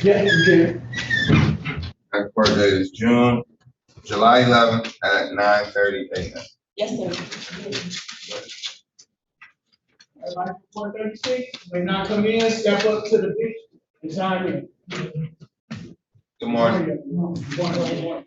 Yeah, you did. Next court date is July 11th at 9:30 a.m. Yes, sir. Everybody, 136, may not come in, step up to the bench and sign in. Good morning. One.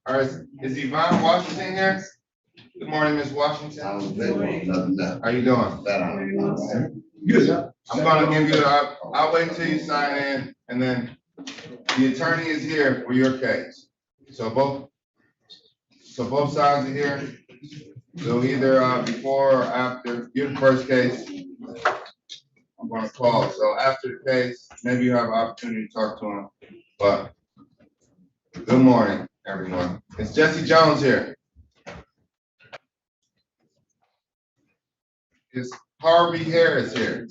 All right, is Yvonne Washington here? Good morning, Ms. Washington. I was available, nothing done. How you doing? That Good. I'm gonna give you, I'll wait till you sign in, and then the attorney is here for your case. So both sides are here. So either before or after your first case, I'm gonna call. So after the case, maybe you have an opportunity to talk to him. But good morning, everyone. It's Jesse Jones here. Is Harvey Harris here?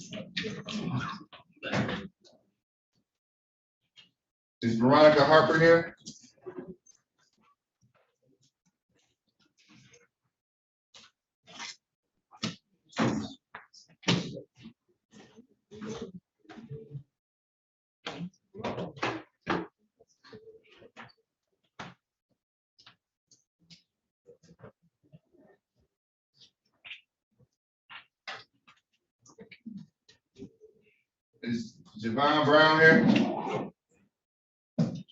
Is Veronica Harper here? Is Javon Brown here?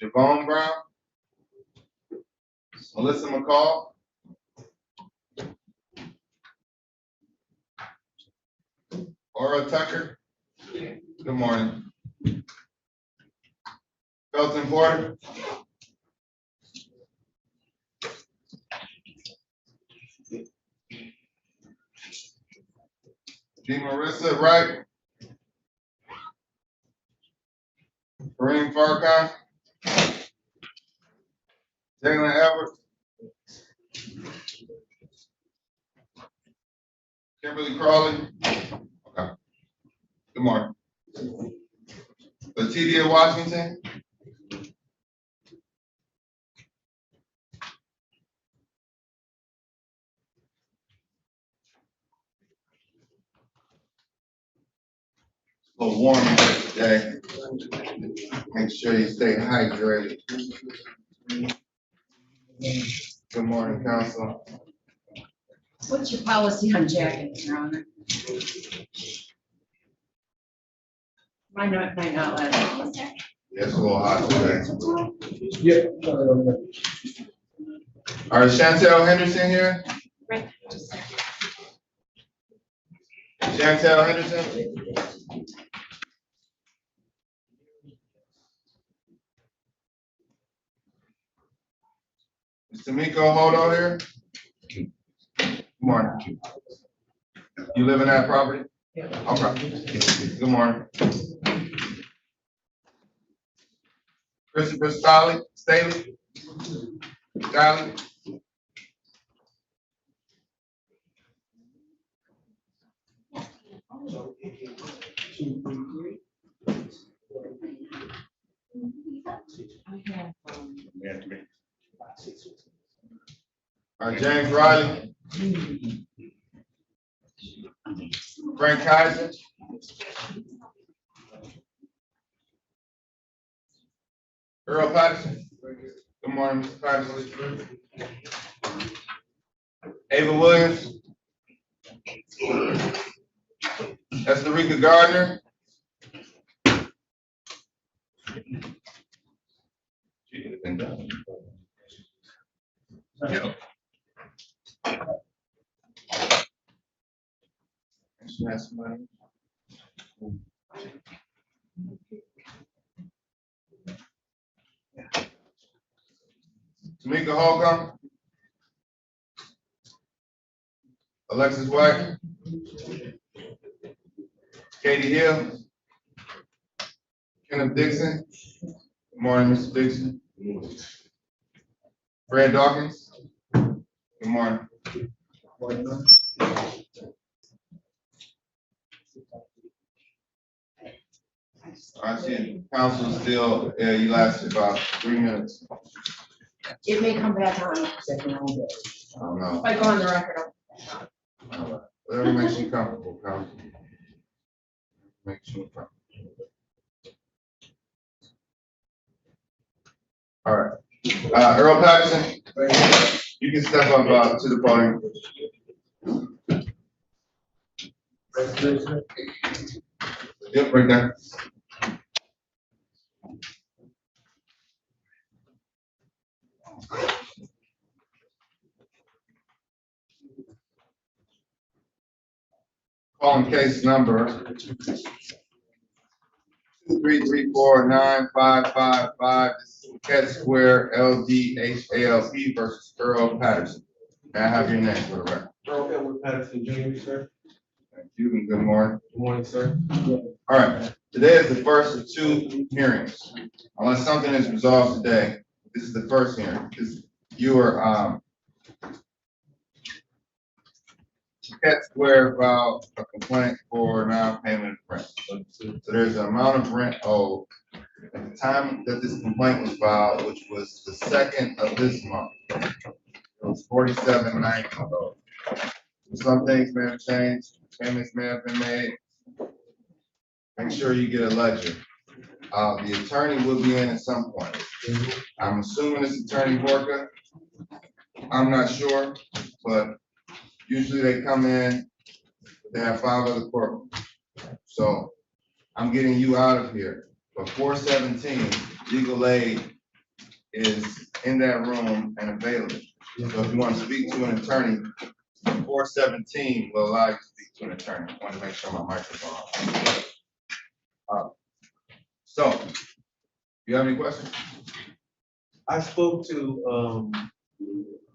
Javon Brown? Melissa McCall? Aura Tucker? Good morning. Felton Porter? G. Marissa Wright? Kareem Farrakhan? Jalen Edwards? Kimberly Crawley? Okay. Good morning. Latidia Washington? A little warm today. Make sure you stay hydrated. Good morning, council. What's your policy on jackets, Your Honor? Might not let it. Yeah, it's a little hot today. Yeah. All right, Chantel Henderson here? Right. Chantel Henderson? Is Tamiko Hodo here? Good morning. You live in that property? Okay. Good morning. Christopher Staley? Staley? All right, James Riley? Frank Kaiser? Earl Patterson? Good morning, Mr. Patterson. Ava Williams? Esterica Gardner? She could have been done. Yep. She has somebody. Tamika Holcomb? Alexis White? Katie Hill? Kenneth Dixon? Good morning, Mr. Dixon. Fred Dawkins? Good morning. I see council still, you lasted about 3 minutes. It may come back on. I don't know. If I go on the record. Whatever makes you comfortable, council. Makes you comfortable. All right. Earl Patterson, you can step up to the podium. Yep, right there. Calling case number 2334955. This is Vacate Square LDHALP versus Earl Patterson. May I have your name for the record? Earl Edward Patterson Jr., sir. Thank you and good morning. Good morning, sir. All right, today is the first of two hearings. Unless something is resolved today, this is the first hearing. You are, Vacate Square filed a complaint for non-payment of rent. So there's an amount of rent owed. At the time that this complaint was filed, which was the second of this month, it was $47.90. Some things may have changed, payments may have been made. Make sure you get a ledger. The attorney will be in at some point. I'm assuming it's Attorney Borka. I'm not sure, but usually they come in, they have 5 other courtrooms. So I'm getting you out of here. But 417, legal aid is in that room and available. So if you want to speak to an attorney, 417 will allow you to speak to an attorney. I want to make sure my microphone on. So, you have any questions? I spoke to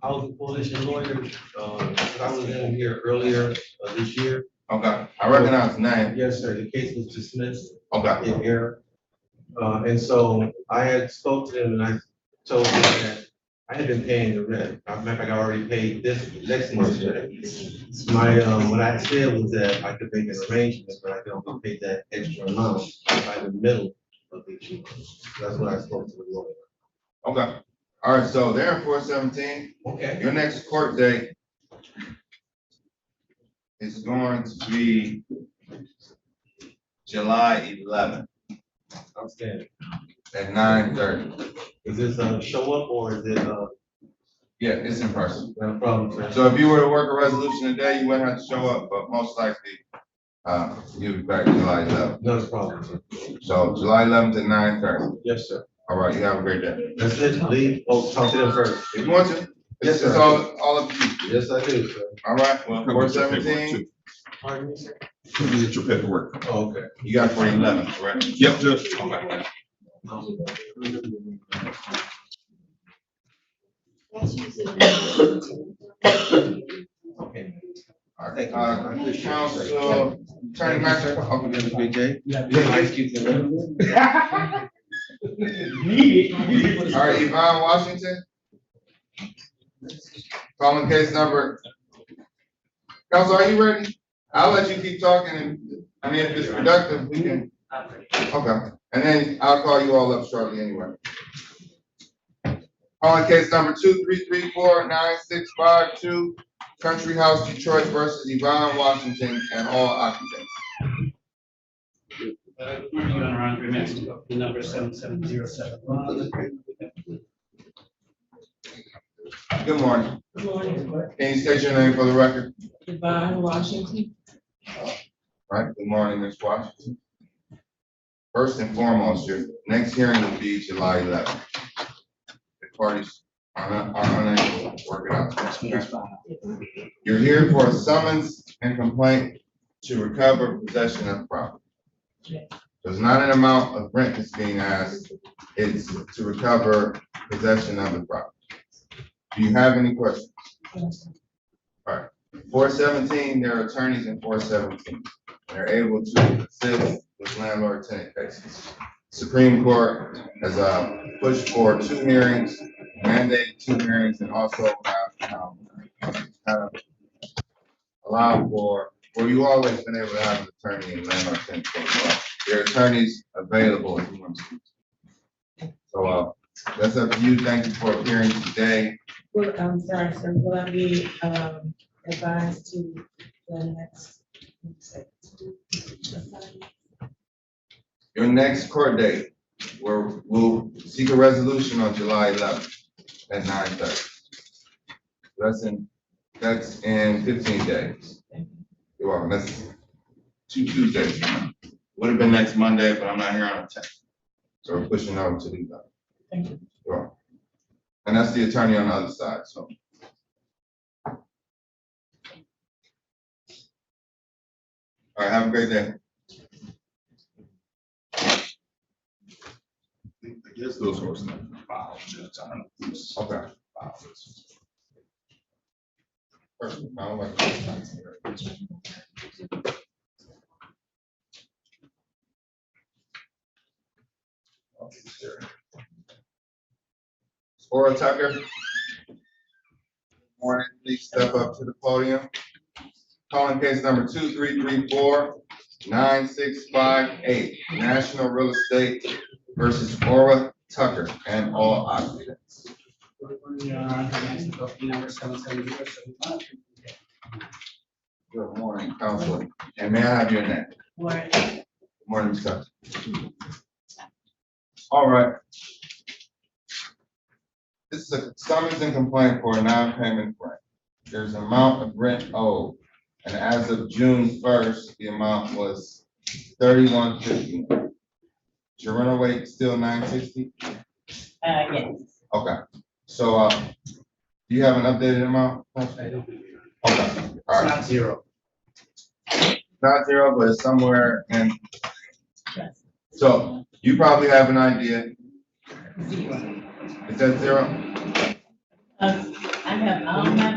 housing coalition lawyers. I was in here earlier this year. Okay, I recognize the name. Yes, sir. The case was dismissed Okay, in error. And so I had spoke to them and I told them that I had been paying the rent. As a matter of fact, I already paid this next month's rent. My, what I said was that I could make an arrangement, but I could only pay that extra amount by the middle of each month. That's what I spoke to the lawyer. okay. All right, so they're in 417. Okay. Your next court date is going to be July 11th Outstanding. at 9:30. Is this a show up or is it Yeah, it's in person. not a problem, sir? So if you were to work a resolution today, you wouldn't have to show up, but most likely, you'll be back July 11th. Not a problem, sir. So July 11th at 9:30. Yes, sir. All right, you have a great day. That's it. Leave. Oh, talk to them first. If you want to, Yes, it's sir. all up to you. Yes, I do, sir. All right, well, 417, Pardon me, sir? Get your paperwork. Oh, okay. you got for 11, correct? Yep, Judge. Okay. Okay. All right, counsel, attorney master, I'll give you. Big J? Yeah. Ice cubes in there? Need All right, Yvonne Washington. Calling case number. Counsel, are you ready? I'll let you keep talking and, I mean, if it's productive, we can. Okay, and then I'll call you all up shortly anyway. Calling case number 2334965 Country House Detroit versus Yvonne Washington and all occupants. Good morning, Your Honor, Andre Master, the number 77071. Good morning. Good morning, Can you state your name for the record? Yvonne Washington. All right, good morning, Ms. Washington. First and foremost, your next hearing will be July 11th. The parties are unable to work it out. You're here for a summons and complaint to recover possession of property. There's not an amount of rent that's being asked, it's to recover possession of the property. Do you have any questions? All right, 417, there are attorneys in 417. They're able to assist with landlord tenant cases. Supreme Court has pushed for 2 hearings, mandated 2 hearings, and also have allowed for, well, you always been able to have an attorney in landlord tenant cases. There are attorneys available if you want to speak. So that's up to you. Thank you for appearing today. Well, I'm sorry, sir, will I be advised to the next? Your next court date, where we'll seek a resolution on July 11th at 9:30. That's in 15 days. You're welcome. That's 2 Tuesdays. Would have been next Monday, but I'm not here on the 10th. So we're pushing over to the 11th. Thank you. You're welcome. And that's the attorney on the other side, so. All right, have a great day. I guess those were some files, Judge. I don't know. Okay. Files. Perfect. I don't like this. Laura Tucker. Morning, please step up to the podium. Calling case number 2334-9658, National Real Estate versus Aura Tucker and all occupants. Your Honor, next docket number 77071. Good morning, counsel. And may I have your name? Word. Good morning, Ms. Tucker. All right. This is a summons and complaint for a non-payment of rent. There's an amount of rent owed, and as of June 1st, the amount was $31.50. Is your rental rate still $960? Yes. Okay, so, do you have an updated amount? I don't believe it. Okay, all It's right. not zero. Not zero, but it's somewhere in, Yes. so you probably have an idea. Zero. Is that zero? I have all my,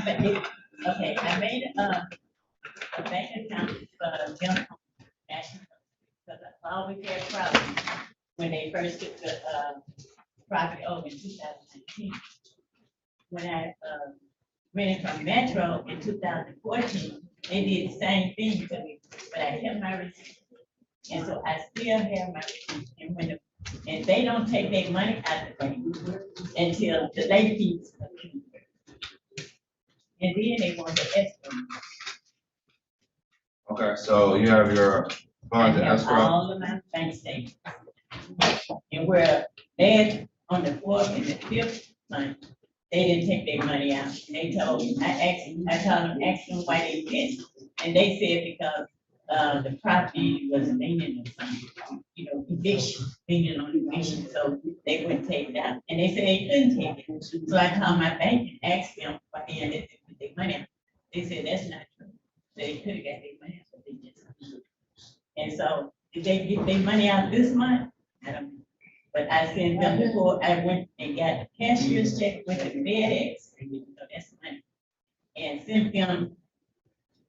okay, I made a bank account for them, national, because I always had problems when they first took the, property over in 2019. When I, rented from Metro in 2014, they did the same thing to me, but I kept my receipt. And so I still have my receipt, and when, and they don't take their money out of the bank until the late fees. And then they want the escrow. Okay, so you have your I funds in have escrow. all of my bank statements. And where they, on the fourth and the fifth month, they didn't take their money out. They told me, I asked them why they didn't. And they said because, the property was leaning or something, eviction, leaning on eviction, so they wouldn't take it out. And they said they couldn't take it. So I called my bank and asked them why they didn't put their money out. They said that's not true. They could have got their money out, but they didn't. And so, did they get their money out this month? I don't know. But I sent them before, I went and got a cashier's check with the FedEx, so that's money. And sent them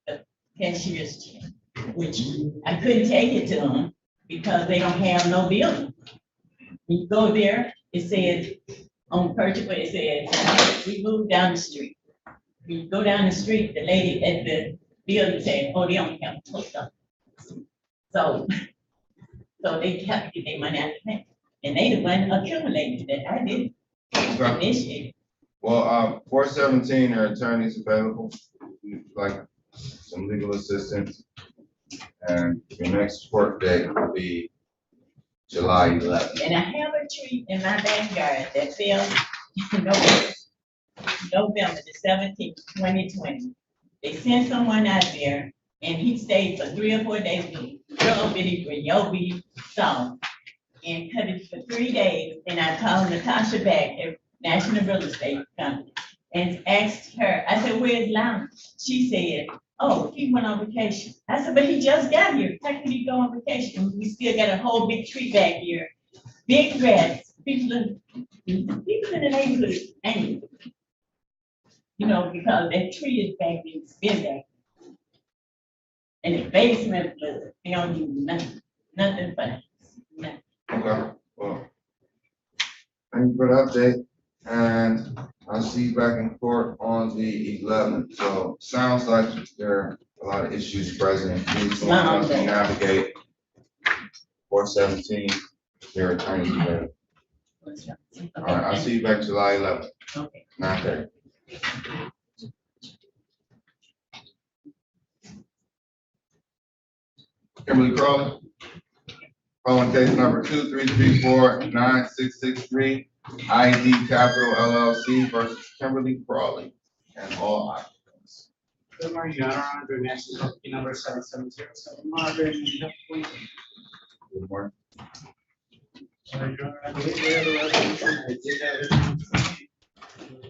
the cashier's check, which I couldn't take it to them because they don't have no building. When you go there, it says, on purchase, where it says, we moved down the street. When you go down the street, the lady at the building said, oh, they don't have a post office. So they have to get their money out of the bank. And they the one accumulated that I didn't Okay. initiate. Well, 417, there are attorneys available, if you'd like some legal assistance. And your next court date will be July 11th. And I have a tree in my backyard that fell in November the 17th, 2020. They sent someone out there and he stayed for 3 or 4 days with real bitty Yobi song and cut it for 3 days. And I called Natasha back at National Real Estate Company and asked her, I said, where's Lon? She said, oh, he went on vacation. I said, but he just got here. How can he go on vacation? We still got a whole big tree back here. Big rats. People in the neighborhood is angry. Because that tree is back there, it's been back. And the basement was, they don't do nothing but nothing. Okay, well, thank you for the update, and I'll see you back in court on the 11th. So sounds like there are a lot of issues present. Please help me navigate 417, their attorneys available. All right, I'll see you back July 11th, Okay. 9:30. Kimberly Crawley. Calling case number 2334-9663, ID Capital LLC versus Kimberly Crawley and all occupants. Good morning, Your Honor, under national docket number 77071. Good morning. Your Honor, I believe we have a resolution. I did have it.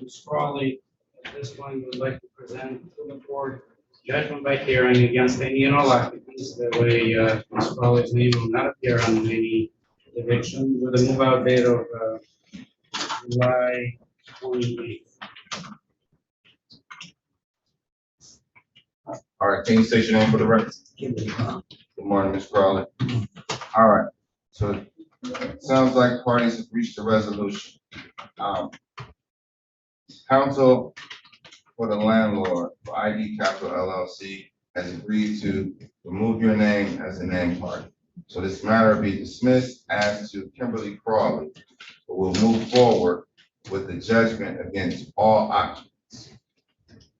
Ms. Crawley, at this point, would like to present to the board judgment by hearing against any and all occupants This is the way, Ms. Crowley's name will not appear on any eviction with a move out date of, July 28th. All right, can you state your name for the record? Good morning, Ms. Crowley. All right, so it sounds like parties have reached a resolution. Counsel for the landlord for ID Capital LLC has agreed to remove your name as a name party. So this matter will be dismissed as to Kimberly Crawley, but we'll move forward with the judgment against all occupants.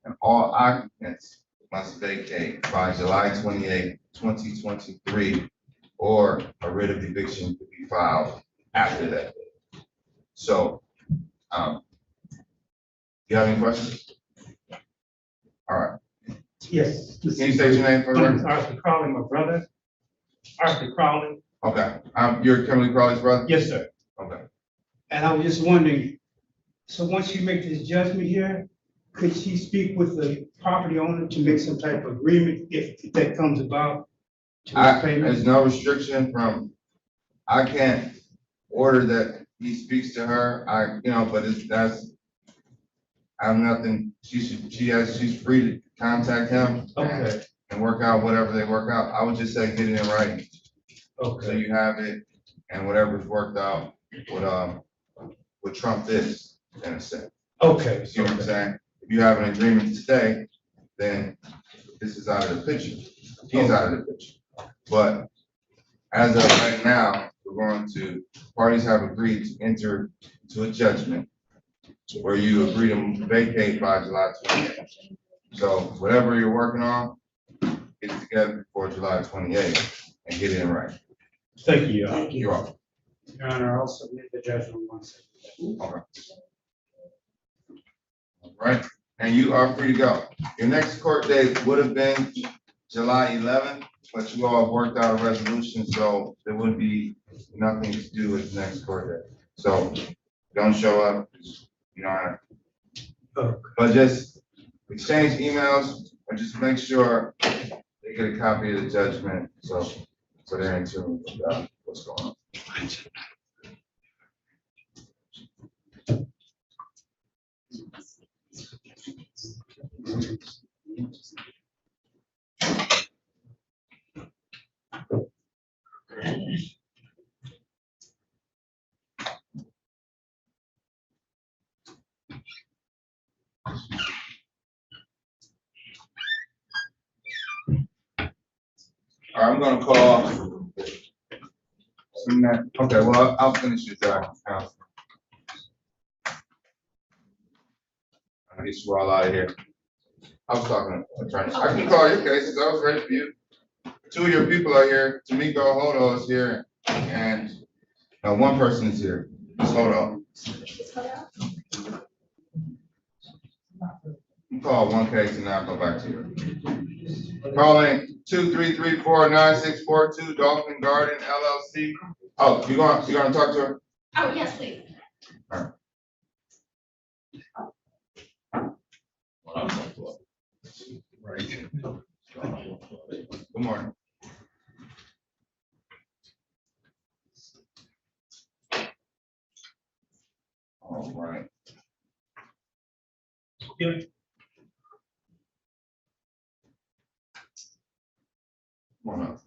And all occupants must vacate by July 28, 2023, or a writ of eviction could be filed after that date. So, you have any questions? All right, Yes. can you state your name for the My name is record? Arthur Crowley, my brother. Arthur Crowley. Okay, you're Kimberly Crawley's brother? Yes, sir. Okay. And I was just wondering, so once you make this judgment here, could she speak with the property owner to make some type of agreement if that comes about? to his payment? There's no restriction from, I can't order that he speaks to her, but I have nothing, she's free to contact him. Okay. And work out whatever they work out. I would just say get it in writing, so Okay. you have it, and whatever's worked out would trump this, in a sense. Okay. You see what I'm saying? If you have an agreement to stay, then this is out of the picture. He's out of the picture. But as of right now, parties have agreed to enter to a judgment where you agree to vacate by July 28th. So whatever you're working on, get it together before July 28th and get it in writing. Thank you, Your Honor. You're welcome. Your Honor, I'll submit the judgment once. Okay. All right, and you are free to go. Your next court date would have been July 11th, but you all have worked out a resolution, so there would be nothing to do with the next court date. So don't show up, but just exchange emails or just make sure they get a copy of the judgment, so they're in tune with what's going on. All right, I'm gonna call. Okay, well, I'll finish your job. I'll get you all out of here. I was talking to attorney. I can call your cases. I was ready for you. Two of your people are here. Tamiko Hodo is here, and one person is here. It's Hodo. You call one case and I'll go back to you. Calling 23349-642 Dolphin Garden LLC. Oh, you gonna talk to her? Oh, yes, please. All right. Good morning. All right. Come on up.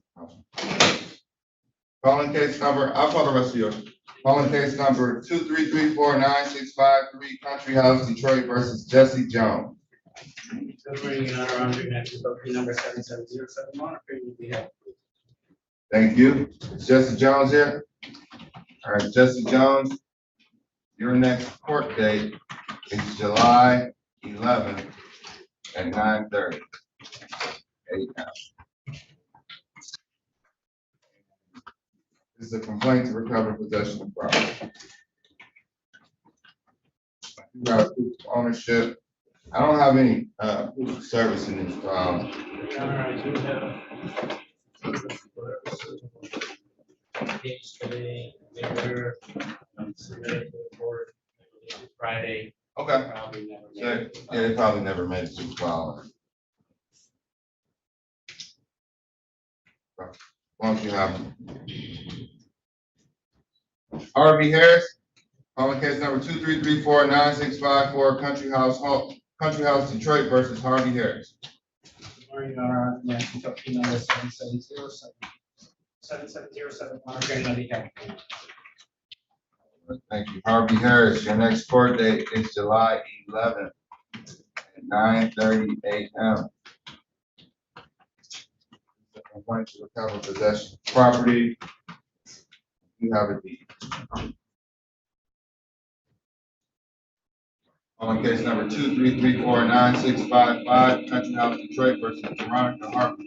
Calling case number, I'll call the rest of yours. Calling case number 23349-653 Country House Detroit versus Jesse Jones. Good morning, Your Honor. I'm doing that to number 77071. Thank you. Is Jesse Jones here? All right, Jesse Jones, your next court date is July 11th at 9:30 a.m. This is a complaint to recover possession of property. You got proof of ownership. I don't have any proof of service in this file. Your Honor, I do have yesterday, they were submitted to the court Friday. Okay. Probably never made Yeah, it. they probably never made it to the file. Don't you have them? Harvey Harris, calling case number 2334965 Country House Detroit versus Harvey Harris. Good morning, Your Honor. May I speak up to number 7707, monitoring on behalf. Thank you. Harvey Harris, your next court date is July 11th at 9:30 a.m. Complaint to recover possession of property. You have a deed. On case number 2334965 Country House Detroit versus Veronica Harper.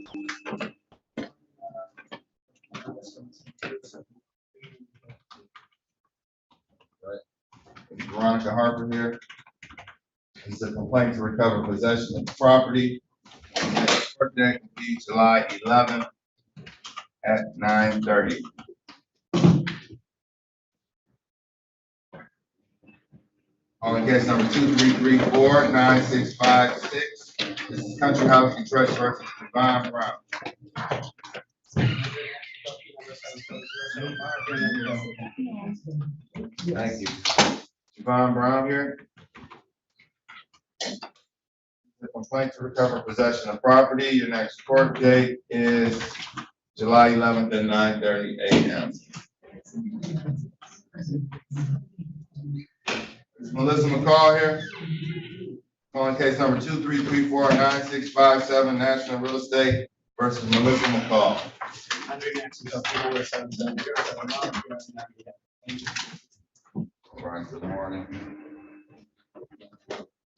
Veronica Harper here. This is a complaint to recover possession of property. Next court date will be July 11th at 9:30. On case number 2334965 this is Country House Detroit versus Devon Brown. Thank you. Devon Brown here. The complaint to recover possession of property. Your next court date is July 11th at 9:30 a.m. Is Melissa McCall here? On case number 2334965 National Real Estate versus Melissa McCall. All right, good morning.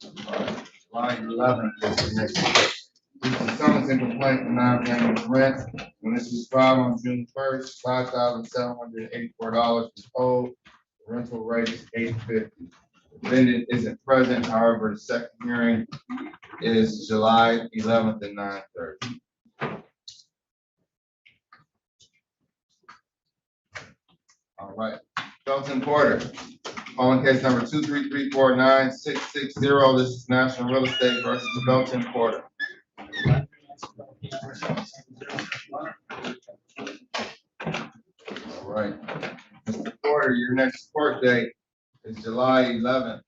July 11th is the next case. This is a summons and complaint for non-payment of rent. When this was filed on June 1st, $5,784 was owed. The rental rate is $850. The defendant isn't present, however, the second hearing is July 11th at 9:30. All right, Felton Porter, calling case number 2334966. This is National Real Estate versus Felton Porter. All right, Mr. Porter, your next court date is July 11th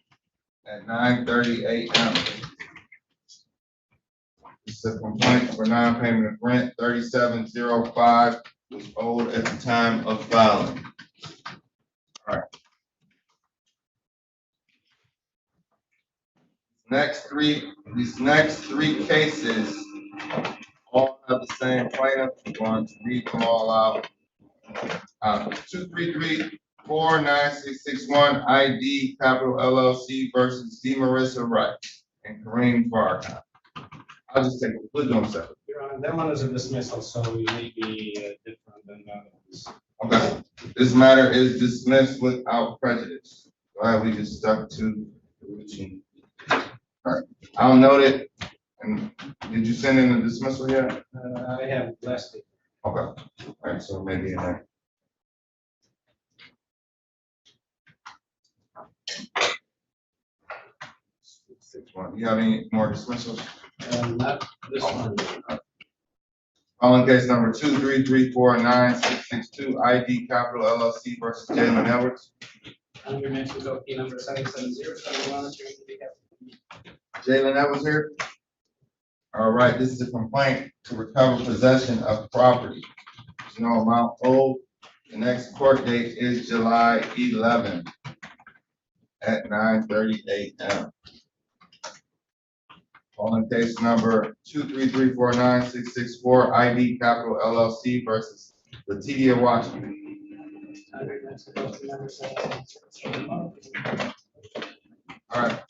at 9:30 a.m. This is a complaint for non-payment of rent. 3705 was owed at the time of filing. All right. These next three cases all have the same plaintiff. I'm going to read them all out. 2334966 ID Capital LLC versus D. Marissa Wright and Kareem Farrakhan. I'll just take a look on separate. Your Honor, that one is a dismissal, so it may be different than the others. Okay, this matter is dismissed without prejudice. Glad we just stuck to the routine. All right, I'll note it. And did you send in the dismissal yet? I have last week. Okay, all right, so maybe in there. You have any more dismissals? Not this one. Calling case number 2334966 ID Capital LLC versus Jalen Edwards. Under mention of key number 7707. Jalen Edwards here. All right, this is a complaint to recover possession of property. There's no amount owed. The next court date is July 11th at 9:30 a.m. Calling case number 2334966 ID Capital LLC versus Latidia Washington. Under mention of key number 7707. All right.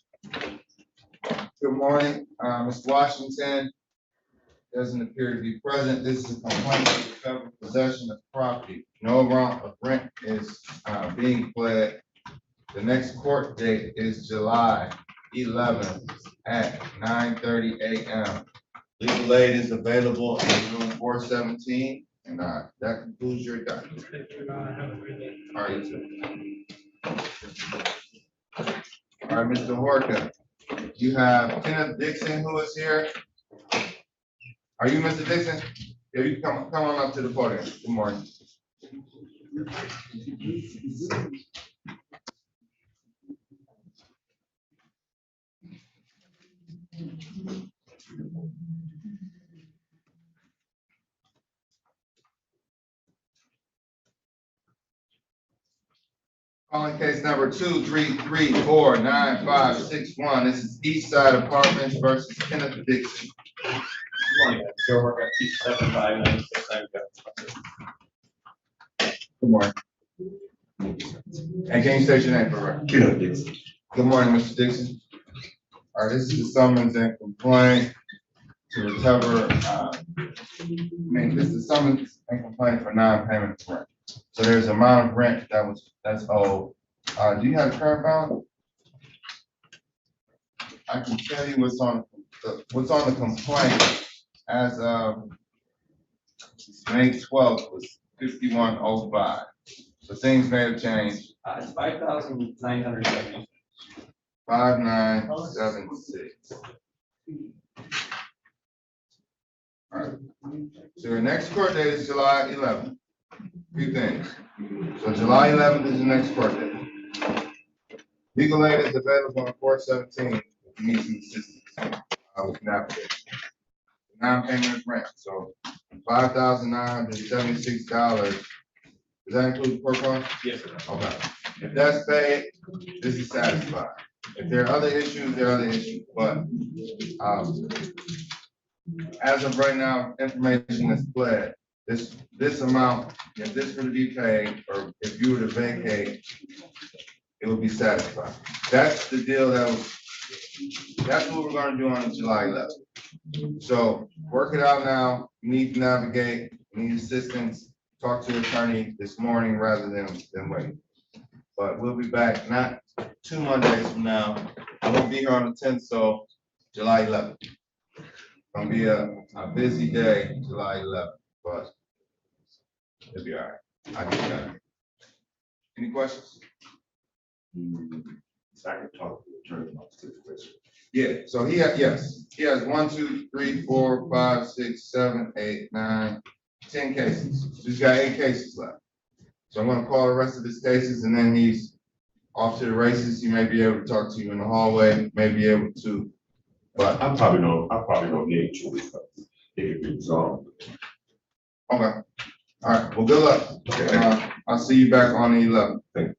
Good morning, Ms. Washington doesn't appear to be present. This is a complaint to recover possession of property. No amount of rent is being pled. The next court date is July 11th at 9:30 a.m. Legal aid is available in room 417, and that concludes your document. All right, sir. All right, Mr. Horka, you have Kenneth Dixon who is here. Are you Mr. Dixon? Yeah, you come on up to the podium. Good morning. Calling case number 233495561. This is East Side Apartments versus Kenneth Dixon. Morning, Joe Work at 27596. Good morning. And can you state your name for record? Kenneth Dixon. Good morning, Mr. Dixon. All right, this is the summons and complaint to recover, this is the summons and complaint for non-payment of rent. So there's an amount of rent that's owed. Do you have the current balance? I can tell you what's on the complaint as of May 12th was 5105. So things may have changed. It's 5,970. 5976. All right. So your next court date is July 11th. Few things. So July 11th is the next court date. Legal aid is available on 417 if you need some assistance with navigation. Non-payment of rent, so $5,976. Does that include the court cost? Yes, sir. Okay. If that's paid, this is satisfied. If there are other issues, there are other issues, but as of right now, information is fled. This amount, if this were to be paid, or if you were to vacate, it would be satisfied. That's the deal that's what we're gonna do on July 11th. So work it out now. You need to navigate, you need assistance, talk to an attorney this morning rather than wait. But we'll be back, not 2 Mondays from now. I won't be here on the 10th, so July 11th. Gonna be a busy day, July 11th, but it'll be all right. I get that. Any questions? So I can talk to the attorney about the situation. Yeah, so he has 1, 2, 3, 4, 5, 6, 7, 8, 9, 10 cases. He's got 8 cases left. So I'm gonna call the rest of his cases and then he's off to the races. He may be able to talk to you in the hallway, may be able to, but I probably don't need you because it could be resolved. okay. All right, well, good luck. I'll see you back on the 11th. Thank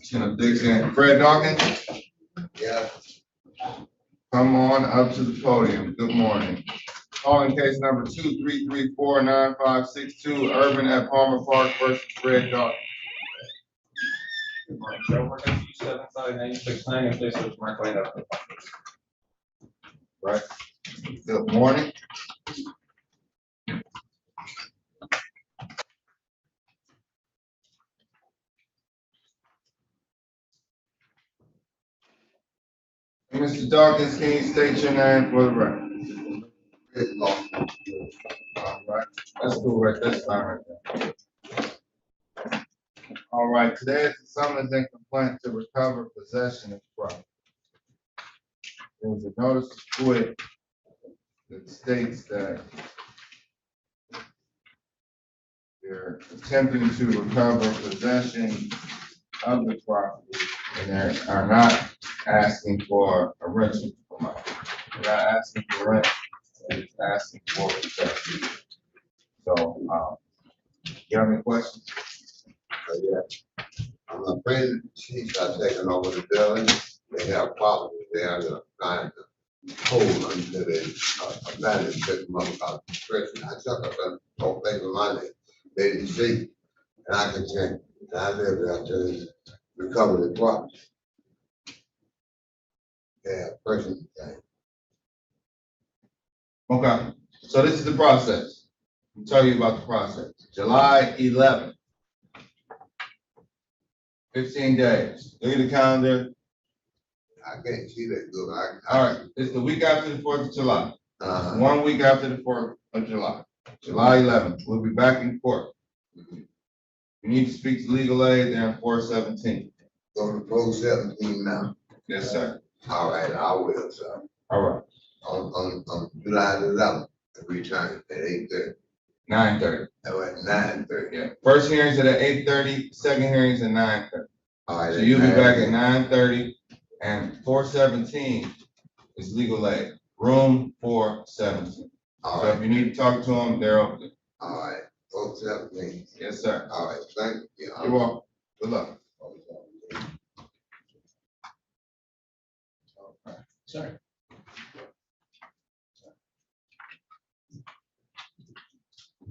Kenneth Dixon, Fred Dawkins, Yeah, come on up to the podium. Good morning. Calling case number 233495562, Urban at Palmer Park versus Fred Dawkins. Good morning, Joe Work at 27596. In place of Mark White up. Right. Good morning. Mr. Dawkins, can you state your name for the record? All right, that's cool, right, that's fine right there. All right, today is the summons and complaint to recover possession of property. There was a notice of quit that states that they're attempting to recover possession of the property and they are not asking for a rental amount. They're not asking for rent, they're just asking for possession. So, you have any questions? yeah. I'm afraid the chiefs are taking over the building. They have problems. They are trying to hold until they abandon certain motherfucking construction. I took up a whole thing of money, made it cheap, and I can change. And I live there to recover the property. Yeah, person thing. Okay, so this is the process. I'll tell you about the process. July 11th. 15 days. Look at the calendar. I can't see that good. All right, it's the week after the 4th of July. Uh, 1 week after the 4th of July. July 11th. We'll be back in court. You need to speak to legal aid there in 417. go to 417 now. Yes, sir. All right, I will, sir. All right. on July 11th, return at 8:30. 9:30. Oh, at 9:30. Yeah. First hearing's at 8:30, second hearing's at 9:30. All right. So you'll be back at 9:30, and 417 is legal aid, room 417. All So right, if you need to talk to them, they're open. all right, folks, help me. Yes, sir. All right, thank you. You're welcome. Good luck. Sorry.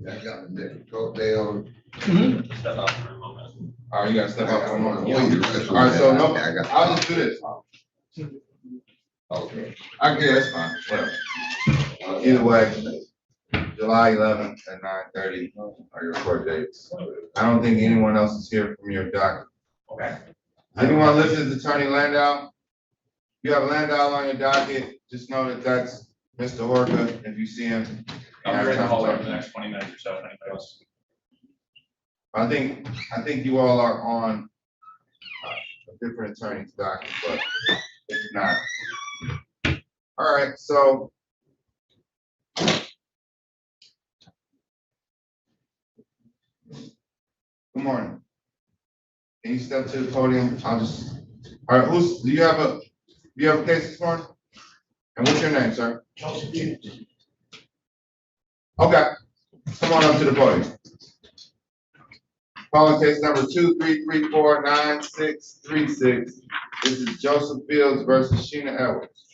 I got the next court day on. Step out for a moment. All right, you gotta step out for a moment. Yeah. All right, so no, I got- I'll just do this. Okay. Okay, that's fine, whatever. Either way, July 11th at 9:30 are your court dates. I don't think anyone else is here from your docket. Okay. Anyone listed as Attorney Landau? You have Landau on your docket, just know that that's Mr. Horka, if you see him. I'll be right in the hallway for the next 20 minutes or so, if anybody else. I think you all are on a different attorney's docket, but if not. All right, so. Good morning. Can you step to the podium? All right, do you have a case this morning? And what's your name, sir? Okay, come on up to the podium. Calling case number 233496636. This is Joseph Fields versus Sheena Edwards.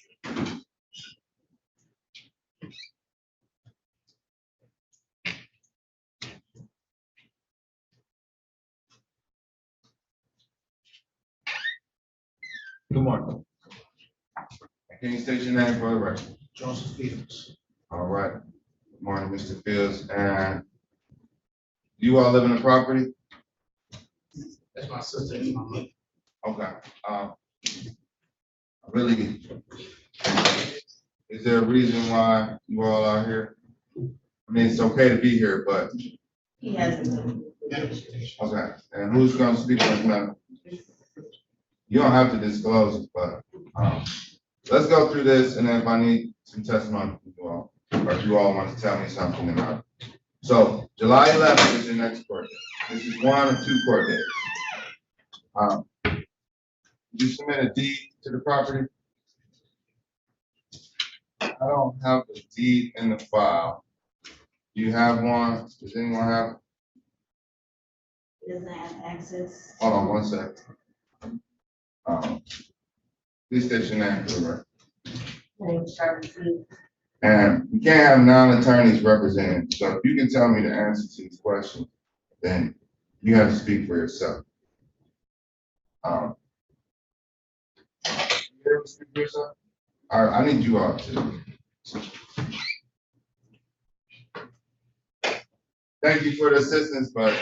Good morning. Can you state your name for the record? Joseph Fields. All right. Good morning, Mr. Fields. And you all live in the property? That's my sister and my mother. Okay. Really, is there a reason why you all are here? I mean, it's okay to be here, but, He hasn't. okay. And who's gonna speak on this matter? You don't have to disclose it, but, let's go through this, and then if I need some testimony from you all, or if you all want to tell me something about it. So, July 11th is your next court date. This is one of two court dates. Did you submit a deed to the property? I don't have the deed in the file. Do you have one? Does anyone have? Doesn't have access. Hold on one sec. Please state your name for the record. And you can't have non-attorneys representing, so if you can tell me the answer to these questions, then you have to speak for yourself. You able to speak for yourself? All right, I need you all to. Thank you for the assistance, but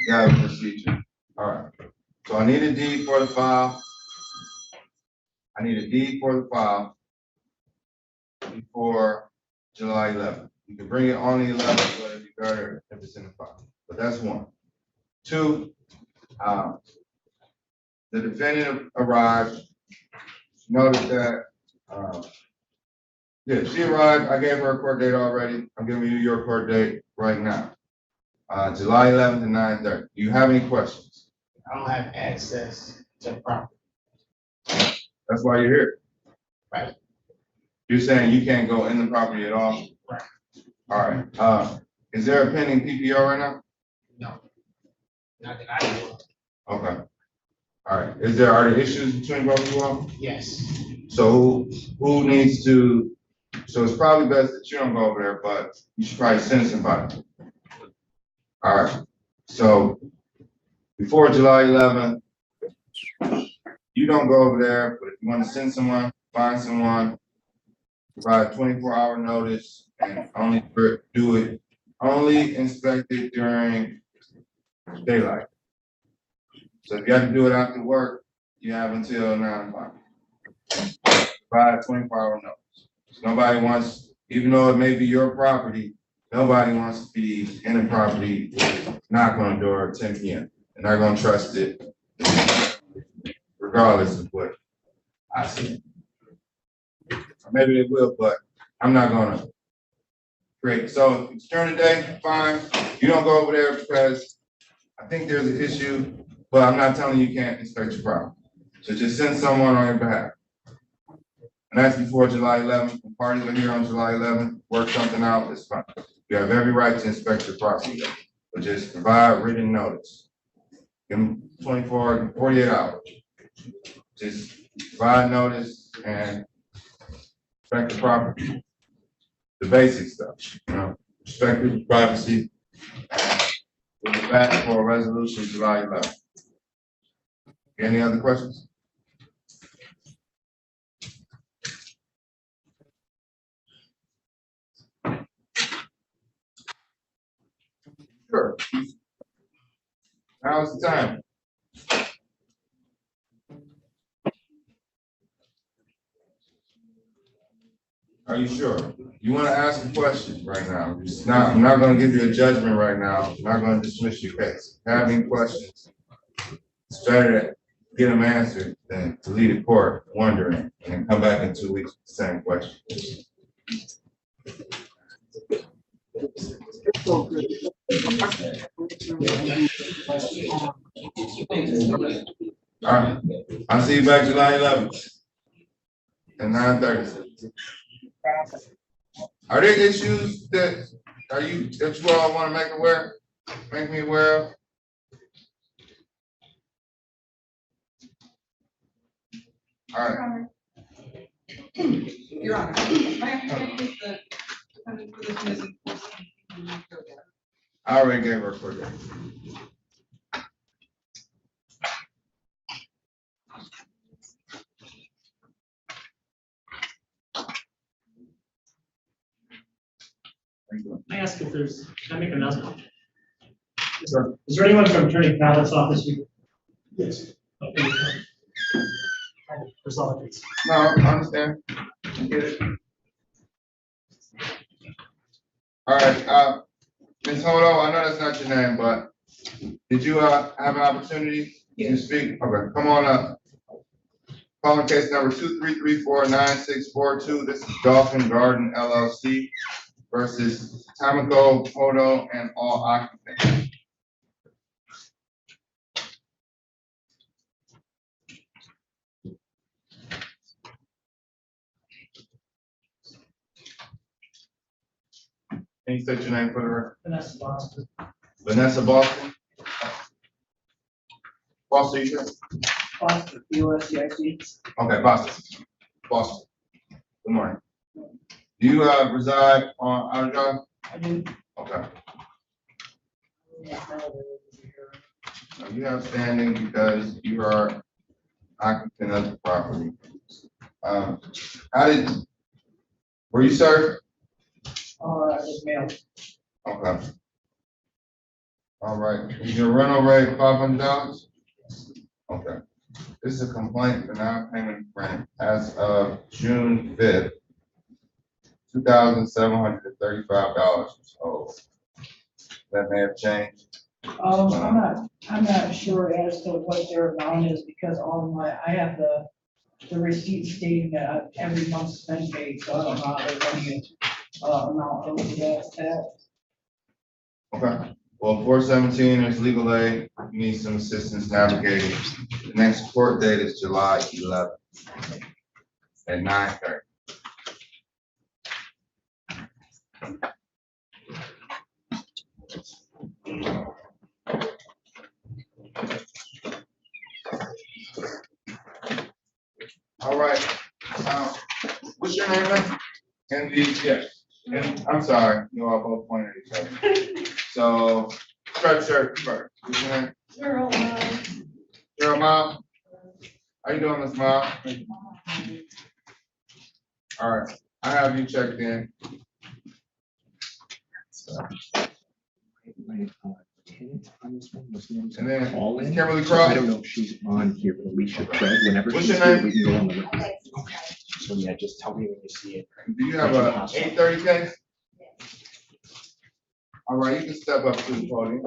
you have a procedure. All right, so I need a deed for the file. I need a deed for the file before July 11th. You can bring it on the 11th, but it'd be better if it's in the file. But that's one. Two, the defendant arrived. Noticed that, yeah, she arrived. I gave her a court date already. I'm giving you your court date right now. July 11th at 9:30. Do you have any questions? I don't have access to the property. That's why you're here. Right. You're saying you can't go in the property at all? Right. All right. Is there a pending PPO right now? No. Not that I know of. Okay. All right. Are there issues between both of you all? Yes. So who needs to, so it's probably best that you don't go over there, but you should probably send somebody. All right. So before July 11th, you don't go over there, but if you want to send someone, find someone, provide 24-hour notice, and only inspect it during daylight. So if you have to do it after work, you have until 9 o'clock. Provide 24-hour notice. So nobody wants, even though it may be your property, nobody wants to be in a property, knock on the door at 10 p.m. and they're gonna trust it, regardless of what I see. Maybe they will, but I'm not gonna create. So if it's during the day, fine. You don't go over there because I think there's an issue, but I'm not telling you can't inspect your property. So just send someone on your behalf. And that's before July 11th. The parties are here on July 11th. Work something out, it's fine. You have every right to inspect your property, but just provide written notice. Give them 24, 48 hours. Just provide notice and inspect the property. The basic stuff, you know, respect people's privacy. We'll be back for a resolution July 11th. Any other questions? Sure. Now's the time. Are you sure? You want to ask a question right now? I'm not going to give you a judgment right now. I'm not going to dismiss your case. Having questions, it's better to get them answered than to leave the court wondering and then come back in 2 weeks with the same question. All right. I'll see you back July 11th at 9:30. Are there issues that you all want to make me aware of? All right. Your Honor, my understanding is that the defendant's position is enforcing. I already gave her a quick. I ask if there's, can I make an announcement? Sure. Is there anyone from Attorney Pallett's office here? Yes. Okay. There's all of these. No, I understand. I get it. All right, Ms. Hodo, I know that's not your name, but did you have an opportunity to speak? Okay, come on up. Calling case number 2334964. This is Dolphin Garden LLC versus Tamako, Hodo, and all occupants. Can you state your name for the record? Vanessa Boston. Vanessa Boston? Boston, you said? Boston, B-O-S-T-I-C. Okay, Boston. Boston. Good morning. Do you reside on Outer Drive? I do. Okay. You have standing because you are occupant of the property. Were you served? I was mailed. Okay. All right. Is your rental rate $500? Okay. This is a complaint for non-payment of rent as of June 5th, $2,735 was owed. That may have changed. I'm not sure as to what their amount is because I have the receipt stating that every month's been paid, so I don't know how they're going to amount over that. Okay. Well, 417 is legal aid. You need some assistance navigating. The next court date is July 11th at 9:30. All right. What's your name, man? Yes. And I'm sorry, you all both pointed at each other. So, stretch shirt first. What's your name? Cheryl Mom. How you doing, Miss Mom? All right, I have you checked in. And then Miss Kimberly Cross. I don't know if she's on here, but Alicia Craig, whenever What's she's your here, name? we can go on the record. Okay, so yeah, just tell me when you see it. Do you have a 8:30 case? All right, you can step up to the podium.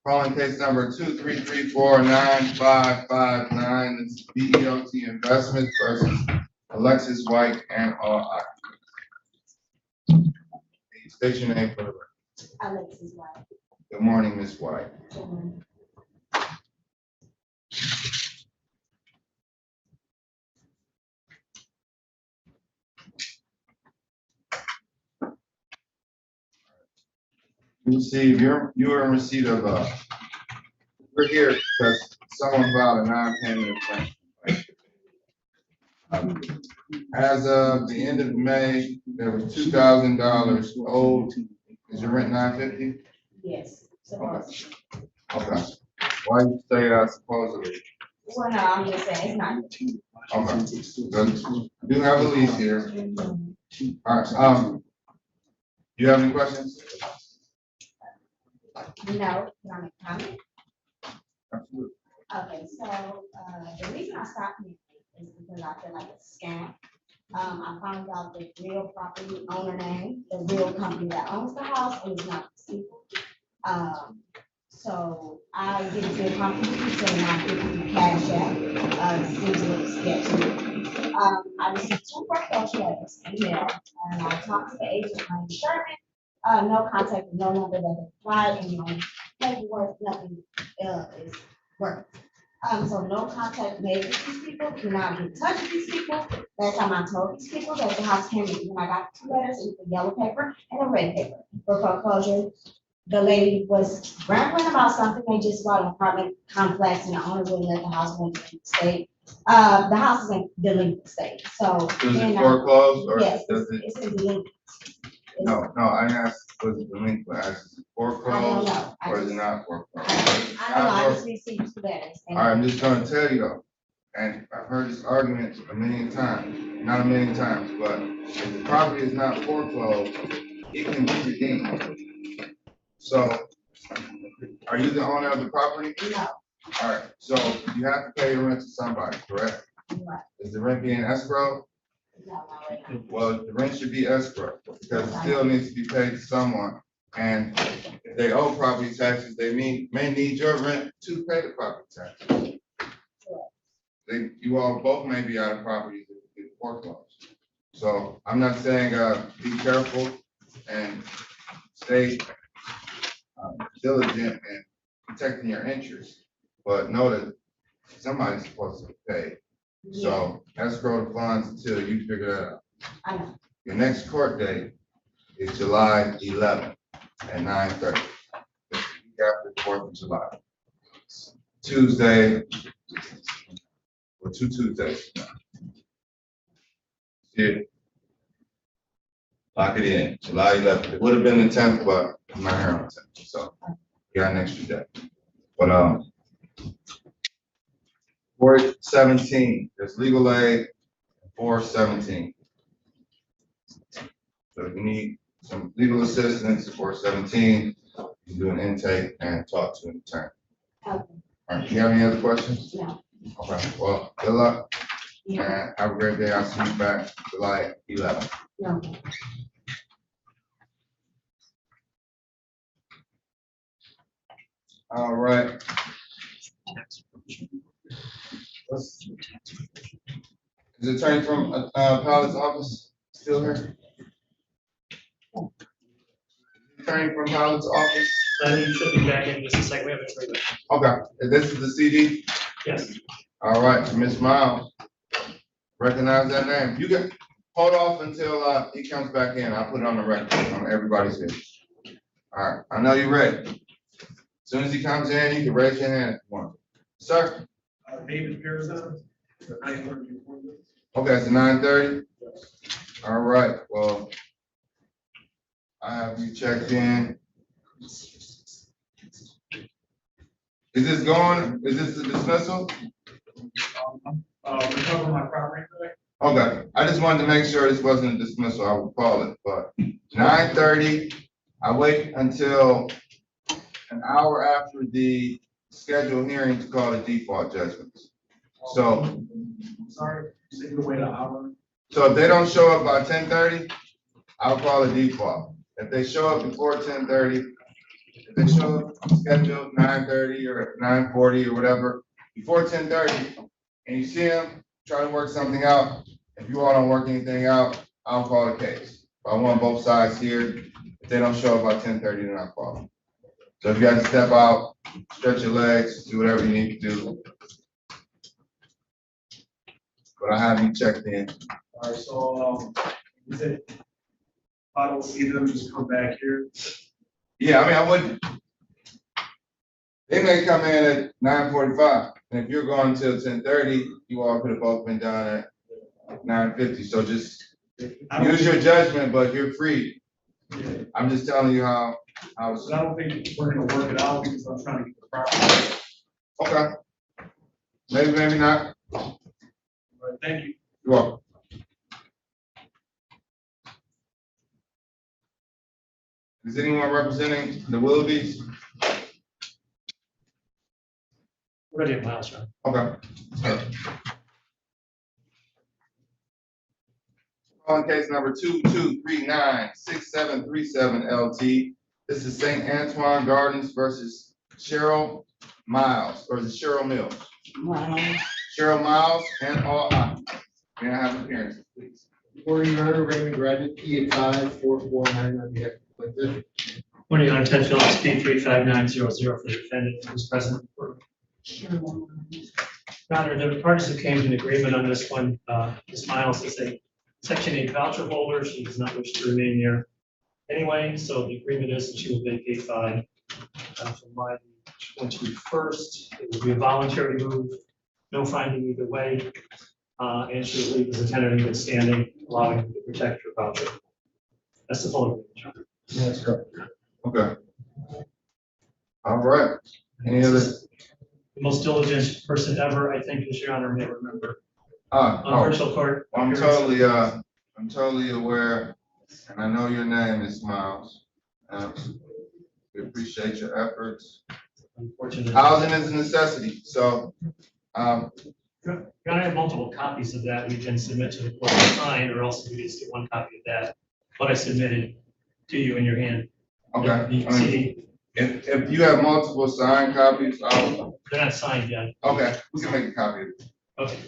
Calling case number 233495559. This is BEOT Investments versus Alexis White, and all occupants. State your name for the record. Alexis White. Good morning, Ms. White. You are in receipt of, we're here because someone filed a non-payment of rent. As of the end of May, there was $2,000 owed. Is your rent $950? Yes. Okay. Okay. Why you say supposedly? Well, no, I'm just saying it's not. Okay. Good. I do have a lease here. All right, you have any questions? No, can I make a comment? Absolutely. Okay, so, the reason I stopped here is because I feel like it's a scam. I found out the real property owner name, the real company that owns the house, and it's not the people. So I didn't feel comfortable, so now I can cash out, seems a little sketchy. I received 2 foreclosure letters in mail, and I talked to the agent, my insurance, no contact, no number that applied, and no paperwork, nothing, is working. So no contact made with these people, do not get in touch with these people. Last time I told these people that the house came in, when I got 2 letters, it was a yellow paper and a red paper for foreclosure. The lady was rambling about something, they just bought an apartment complex and the owner wouldn't let the house go into the state. The house is in delinquent state, so. Does it foreclose or Yes, does it? it's in delinquent. No, I asked, was it delinquent, I asked, is it foreclosed know. or is it not foreclosed? I don't know, I just received 2 letters. All right, I'm just gonna tell you though, and I've heard this argument a million times, not a million times, but if the property is not foreclosed, it can be redeemed. So, are you the owner of the property? No. All right, so you have to pay the rent to somebody, correct? Right. Is the rent being escrow? No, not right now. Well, the rent should be escrow, because it still needs to be paid to someone. And if they owe property taxes, they may need your rent to pay the property taxes. You all both may be out of property to get foreclosed. So I'm not saying, be careful and stay diligent in protecting your interests, but know that somebody's supposed to pay. So escrow the funds until you figure that out. I know. Your next court date is July 11th at 9:30. It's the week after the 4th of July. Tuesday, or 2 Tuesdays. Yeah. Lock it in, July 11th. It would have been the 10th, but I'm not here on the 10th, so you got an extra day. But 417, there's legal aid, 417. So if you need some legal assistance, 417, you can do an intake and talk to an attorney. Okay. All right, do you have any other questions? No. Okay, well, good luck Yeah. and have a great day. I'll see you back July 11th. No. All right. Is the attorney from Pilot's office still here? Attorney from Pilot's office? You should be back in just a second, we have a trailer. Okay, this is the CD? Yes. All right, Ms. Miles, recognize that name. You can hold off until he comes back in. I'll put it on the record on everybody's here. All right, I know you're ready. As soon as he comes in, you can raise your hand if you want. Sir? David Pearson. Okay, it's 9:30? All right, well, I have you checked in. Is this going, is this the dismissal? Recover my property back. Okay, I just wanted to make sure this wasn't a dismissal, I would call it, but 9:30, I wait until an hour after the scheduled hearing to call the default judgments. So, Sorry, so you wait an hour. so if they don't show up by 10:30, I'll call a default. If they show up before 10:30, if they show up scheduled 9:30 or 9:40 or whatever, before 10:30, and you see them, try to work something out, If you all don't work anything out, I'll call the case. If I want both sides here, if they don't show up by 10:30, then I'll call them. So if you guys step out, stretch your legs, do whatever you need to do. But I have you checked in. All right, so, is it, I don't see them just come back here. Yeah, I mean, I wouldn't. They may come in at 9:45, and if you're going until 10:30, you all could have both been done at 9:50. So just use your judgment, but you're free. Yeah. I'm just telling you how it's. I don't think we're gonna work it out because I'm trying to get the property. Okay. Maybe, maybe not. All right, thank you. You're welcome. Is anyone representing the Willoughbys? Ready at Miles, John. Okay. On case number 22396737 LT. This is St. Antoine Gardens versus Cheryl Miles, or is it Cheryl Mills? Cheryl Miles and all occupants. May I have appearances, please? Morning, Your Honor, Raymond Graduate, P854499 on behalf of the plaintiff. Morning, Your Honor, Ted Phillips, P35900 for the defendant who's present. Your Honor, the parties who came to an agreement on this one, Ms. Miles is a Section 8 voucher holder. She does not wish to remain here anyway, so the agreement is that she will vacate fine from July 21st. It will be a voluntary move, no finding either way, and she will leave as a tenant in good standing, allowing her to protect her voucher. That's the full agreement, Your Honor. That's correct. Okay. All right. Any other? The most diligent person ever, I think, as Your Honor may remember. On virtual court. I'm totally aware, and I know your name is Miles. We appreciate your efforts. Unfortunately. Housing is a necessity, so. Your Honor, I have multiple copies of that we can submit to the court to sign, or else we just get one copy of that, what I submitted to you in your hand. Okay. The CD. If you have multiple signed copies, They're not signed yet. okay, we can make a copy of it. Okay.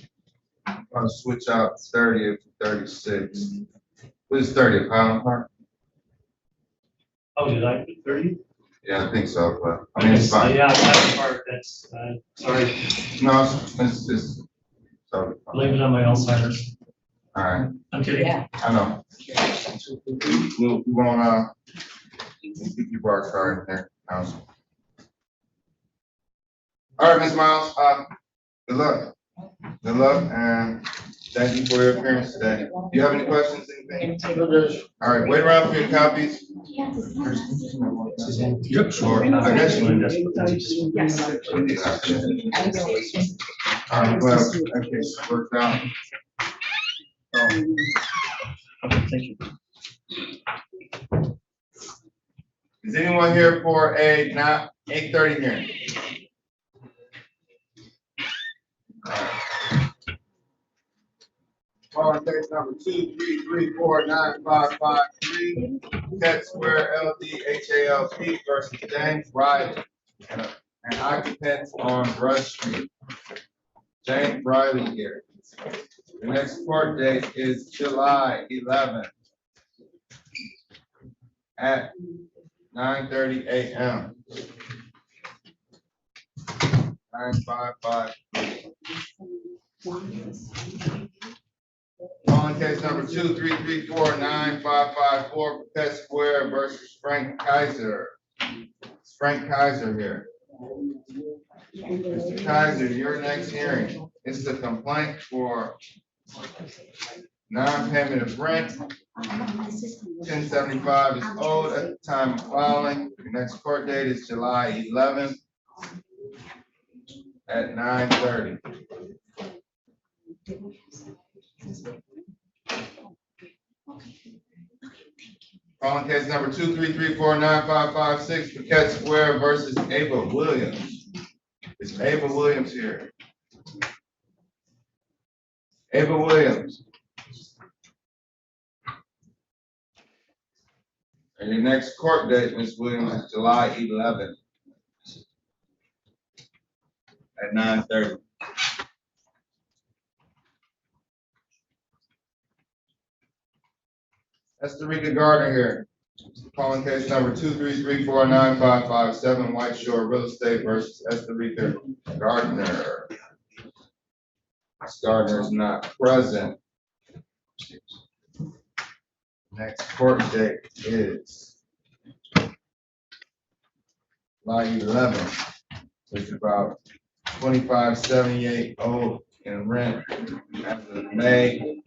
I'll switch out 30 to 36. What is 30, Highland Park? Oh, did I put 30? Yeah, I think so, but I mean, it's fine. Yeah, Highland Park, that's, sorry. No, it's sorry. Blame it on my Alzheimer's. All right. I'm kidding. Yeah. I know. We won't, keep your bar card in there, counsel. All right, Ms. Miles, good luck. Good luck, and thank you for your appearance today. Do you have any questions, anything? All right, wait around for your copies. Yep, sure. I guess you. Yes. All right, well, okay, worked out. Okay, thank you. Is anyone here for a 8:30 hearing? Calling case number 233495553, Vacate Square LDHALP versus James Riley, and occupants on Rush Street. James Riley here. The next court date is July 11th at 9:30 a.m. 9553. On case number 233495554, Vacate Square versus Frank Kaiser. It's Frank Kaiser here. Mr. Kaiser, your next hearing. This is a complaint for non-payment of rent. 1075 is owed at the time of filing. The next court date is July 11th at 9:30. Calling case number 233495556, Vacate Square versus Ava Williams. Is Ava Williams here? Ava Williams. And your next court date, Ms. Williams, is July 11th at 9:30. Esterica Gardner here. Calling case number 233495557 White Shore Real Estate versus Esterica Gardner. Ms. Gardner is not present. Next court date is July 11th, which is about 2578 owed in rent as of May.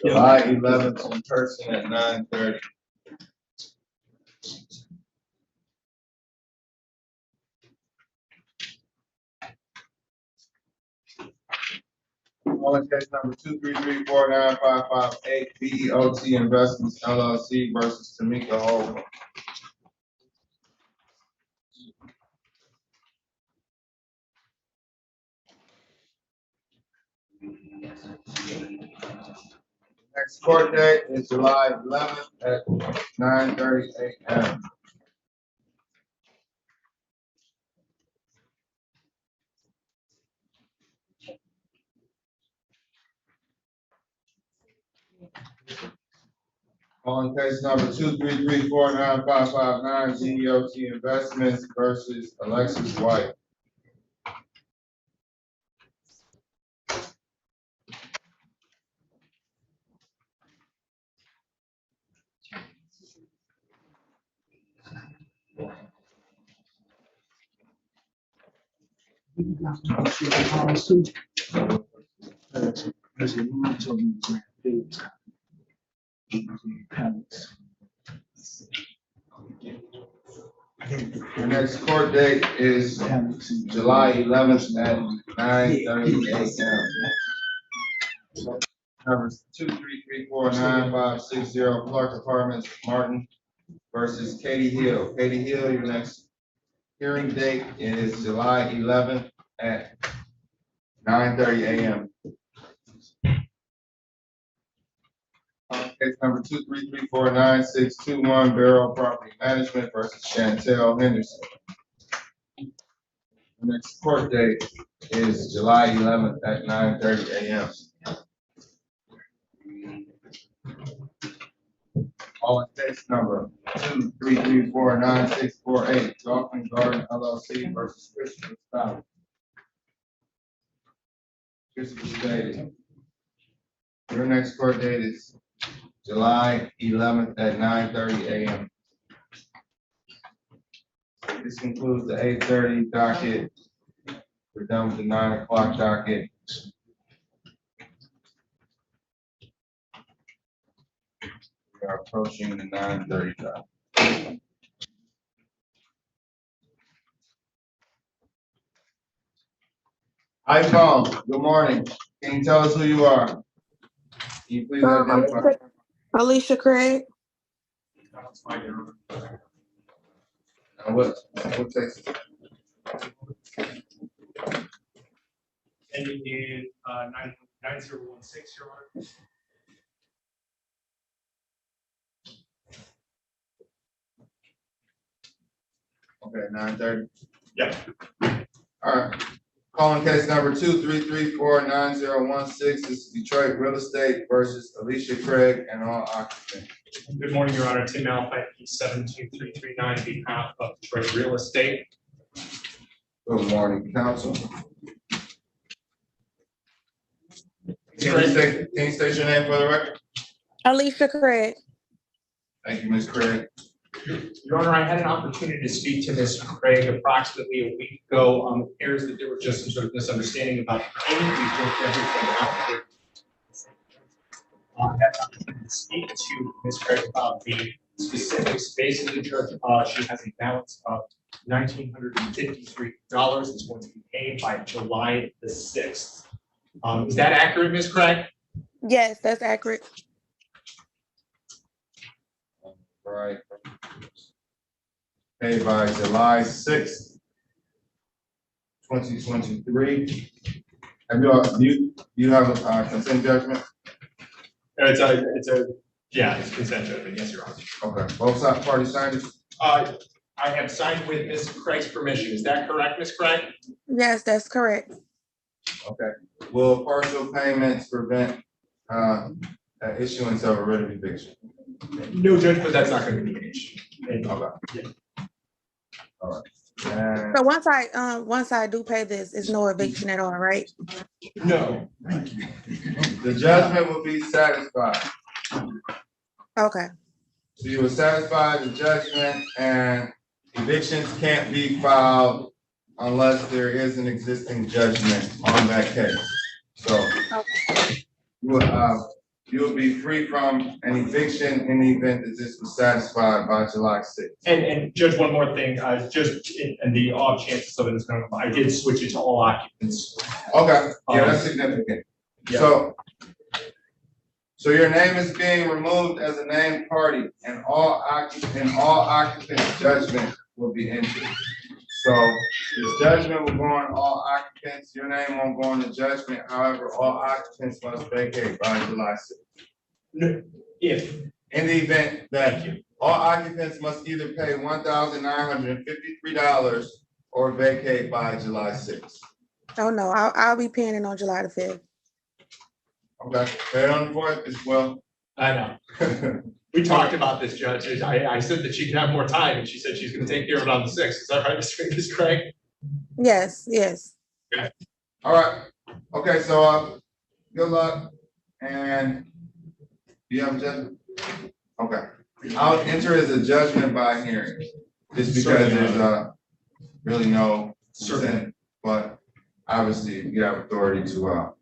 July 11th in person at 9:30. Calling case number 233495558 BEOT Investments LLC versus Tamika Holcomb. Next court date is July 11th at 9:30 a.m. On case number 233495559 GEOT Investments versus Alexis White. The next court date is July 11th at 9:30 a.m. Numbers 233495560 Clark Apartments, Martin versus Katie Hill. Katie Hill, your next hearing date is July 11th at 9:30 a.m. Case number 2334961 Barrel Property Management versus Chantel Henderson. The next court date is July 11th at 9:30 a.m. All in case number 2334968 Dolphin Garden LLC versus Christopher Stout. Christopher State. Your next court date is July 11th at 9:30 a.m. This concludes the 8:30 docket. We're done with the 9 o'clock docket. We are approaching the 9:30 docket. Hi, Paul. Good morning. Can you tell us who you are? Can you please identify? Alicia Craig. And what takes? Ending in 9016, Your Honor. Okay, 9:30. Yep. All right. Calling case number 2334916. This is Detroit Real Estate versus Alicia Craig and all occupants. Good morning, Your Honor. Tim Malphite, 72339, on behalf of Detroit Real Estate. Good morning, counsel. Can you state your name for the record? Alicia Craig. Thank you, Ms. Craig. Your Honor, I had an opportunity to speak to Ms. Craig approximately a week ago. It appears that there was just some sort of misunderstanding about the payment. We worked everything out. I had an opportunity to speak to Ms. Craig about the specific space of the church. She has a balance of $1,953. It's going to be paid by July the 6th. Is that accurate, Ms. Craig? Yes, that's accurate. Right. Paid by July 6th, 2023. Have you have a consent judgment? It's consent judgment, yes, Your Honor. Okay, both parties signed it? I have signed with Ms. Craig's permission. Is that correct, Ms. Craig? Yes, that's correct. Okay. Will partial payments prevent, issuance of a writ of eviction? No, Judge, but that's not gonna be an issue. And, Okay. All right. And So once I do pay this, it's no eviction at all, right? no, the judgment will be satisfied. Okay. So you will satisfy the judgment, and evictions can't be filed unless there is an existing judgment on that case. So you will be free from an eviction in the event that this was satisfied by July 6th. and Judge, one more thing, just in the off chances of it is going to, I did switch it to all occupants. Okay, yeah, that's significant. Yeah. So your name is being removed as a named party, and all occupants' judgment will be entered. So this judgment will go on all occupants, your name won't go on the judgment, however, all occupants must vacate by July 6th. If. In the event that all occupants must either pay $1,953 or vacate by July 6th. Oh, no, I'll be paying it on July the 5th. Okay, pay it on the 4th as well. I know. We talked about this, Judge. I said that she could have more time, and she said she's gonna take care of it on the 6th. Is that right, Ms. Craig? Yes, yes. Okay. All right. Okay, so good luck. And do you have a judgment? Okay. I'll enter as a judgment by hearing, just because there's really no consent, but obviously you have authority to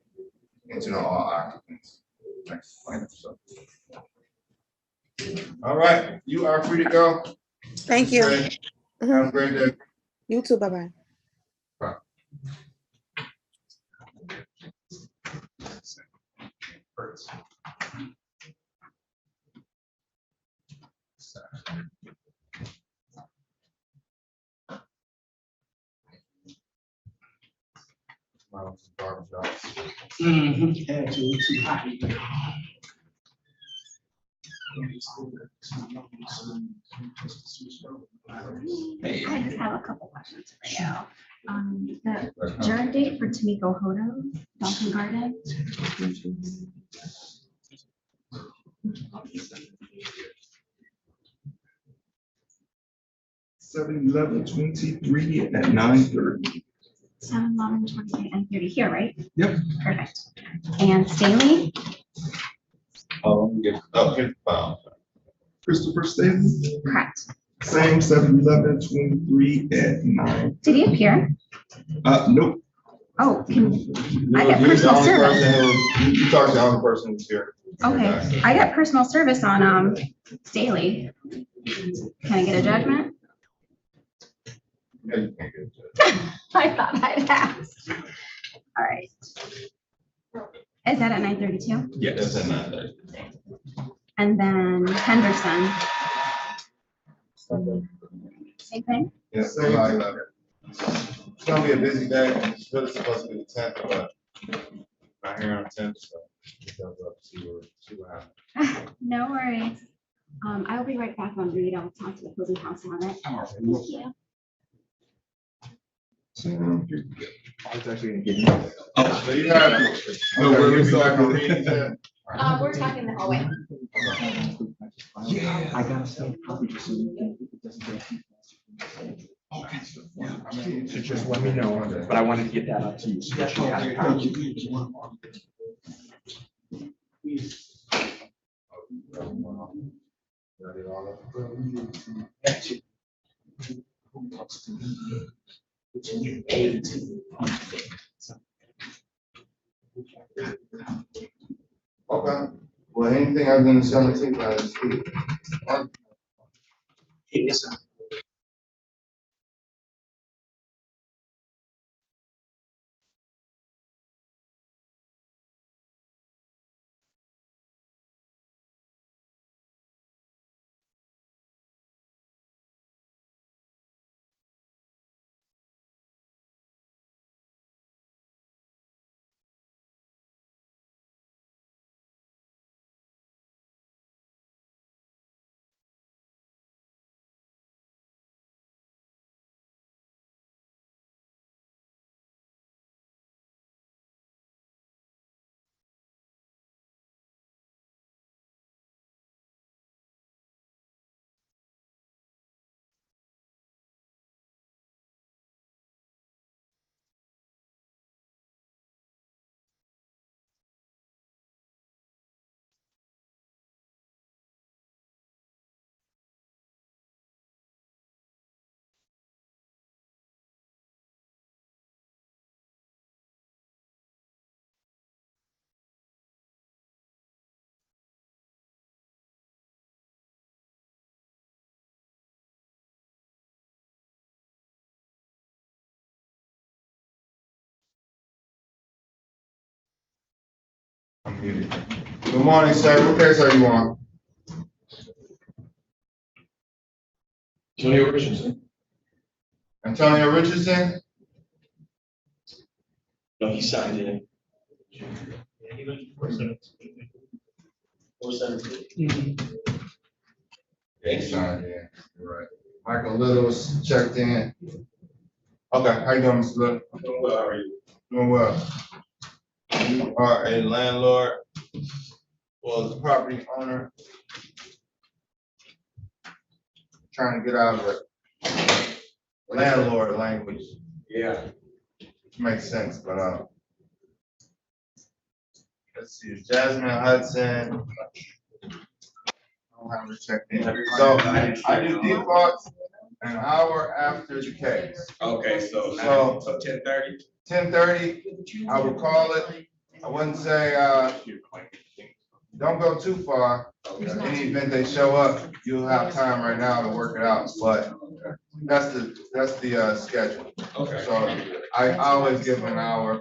enter all occupants. Next point. So. All right, you are free to go. Thank you. Have a great day. You too. Bye-bye. Bye. I just have a couple questions for you. The adjourn date for Tamiko Hodo, Duncan Garden. 7/11/23 at 9:30. 7/11/23 and 30 here, right? Yep. Perfect. And Staley, Get up in file. Christopher Staley, correct. same 7/11/23 at 9. Did he appear? Nope. Oh, can I get You're the personal only service? person you talked to the only person who's here. Okay, I got personal service on Staley. Can I get a judgment? Yeah, you can't get it. I thought I'd ask. All right. Is that at 9:32? Yes, at 9:30. And then Henderson. Same thing? Yes, it's gonna be a busy day, and it's really supposed to be the 10th, but not here on the 10th, so we'll see what happens. No worries. I will be right back on read. I'll talk to the opposing counsel on it. Thank you. I was actually gonna give you. So you have. No, we're reading. We're talking the hallway. Yeah. I gotta say, probably just so you can, it doesn't get too fast. Okay. So just let me know, but I wanted to get that up to you. So that you have it. Okay, well, anything other than the 17th, I just speak. Good morning, sir. What case are you on? Antonio Richardson? Antonio Richardson? No, he signed in. Yeah, he went to 417. 417. Yeah, he signed in. You're right. Michael Little's checked in. Okay, how you doing, Mr. Little? Doing well, how are you? Doing well. You are a landlord, well, as a property owner. Trying to get out of the landlord language. Yeah. Makes sense, but, let's see, Jasmine Hudson. I don't have her checked in. So I do defaults an hour after the case. Okay, so So- so 10:30? 10:30, I would call it. I wouldn't say, don't go too far. In any event they show up, you'll have time right now to work it out, but that's the schedule. Okay. So I always give them an hour.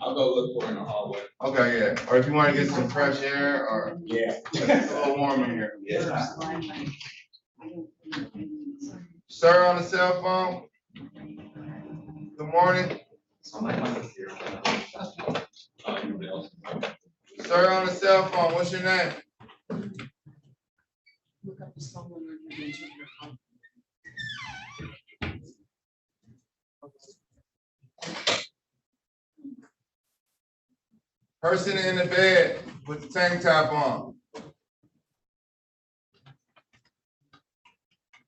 I'll go look for it in the hallway. Okay, yeah, or if you wanna get some fresh air, or Yeah. it's a little warm in here. Yeah. Sir on the cell phone? Good morning. Sir on the cell phone, what's your name? Person in the bed with the tank top on.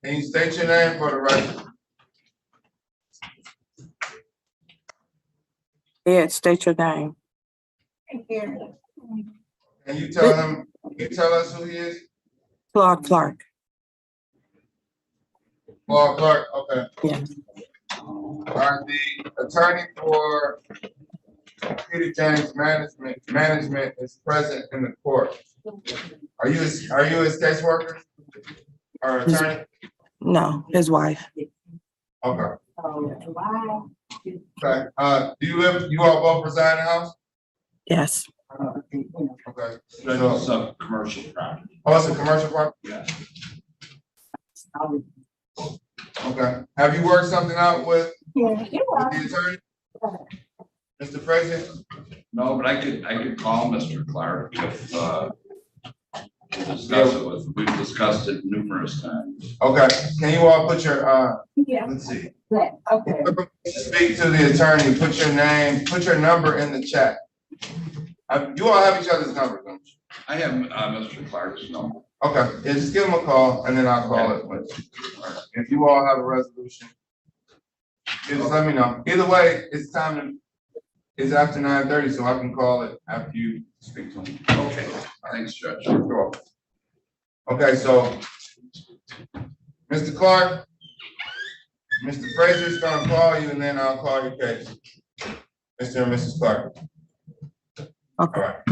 Can you state your name for the record? Yeah, state your name. Can you tell him, can you tell us who he is? Clark. Paul Clark, okay. Yeah. All right, the attorney for Peter James Management is present in the court. Are you his caseworker or attorney? No, his wife. Okay. Okay, do you all both reside in the house? Yes. Okay. So some commercial property. Oh, it's a commercial property? Yeah. Okay, have you worked something out with the attorney? Mr. Frazier? No, but I could call Mr. Clark if, discuss it with, we've discussed it numerous times. Okay, can you all put your, let's see. Okay. Speak to the attorney, put your name, put your number in the chat. You all have each other's numbers, don't you? I have, Mr. Clark's number. Okay, yeah, just give him a call and then I'll call it. If you all have a resolution, just let me know. Either way, it's it's after 9:30, so I can call it after you speak to him. Okay, thanks, Judge. Sure. Okay, so, Mr. Clark, Mr. Frazier's gonna call you and then I'll call your case. Mr. and Mrs. Clark. Okay. All right.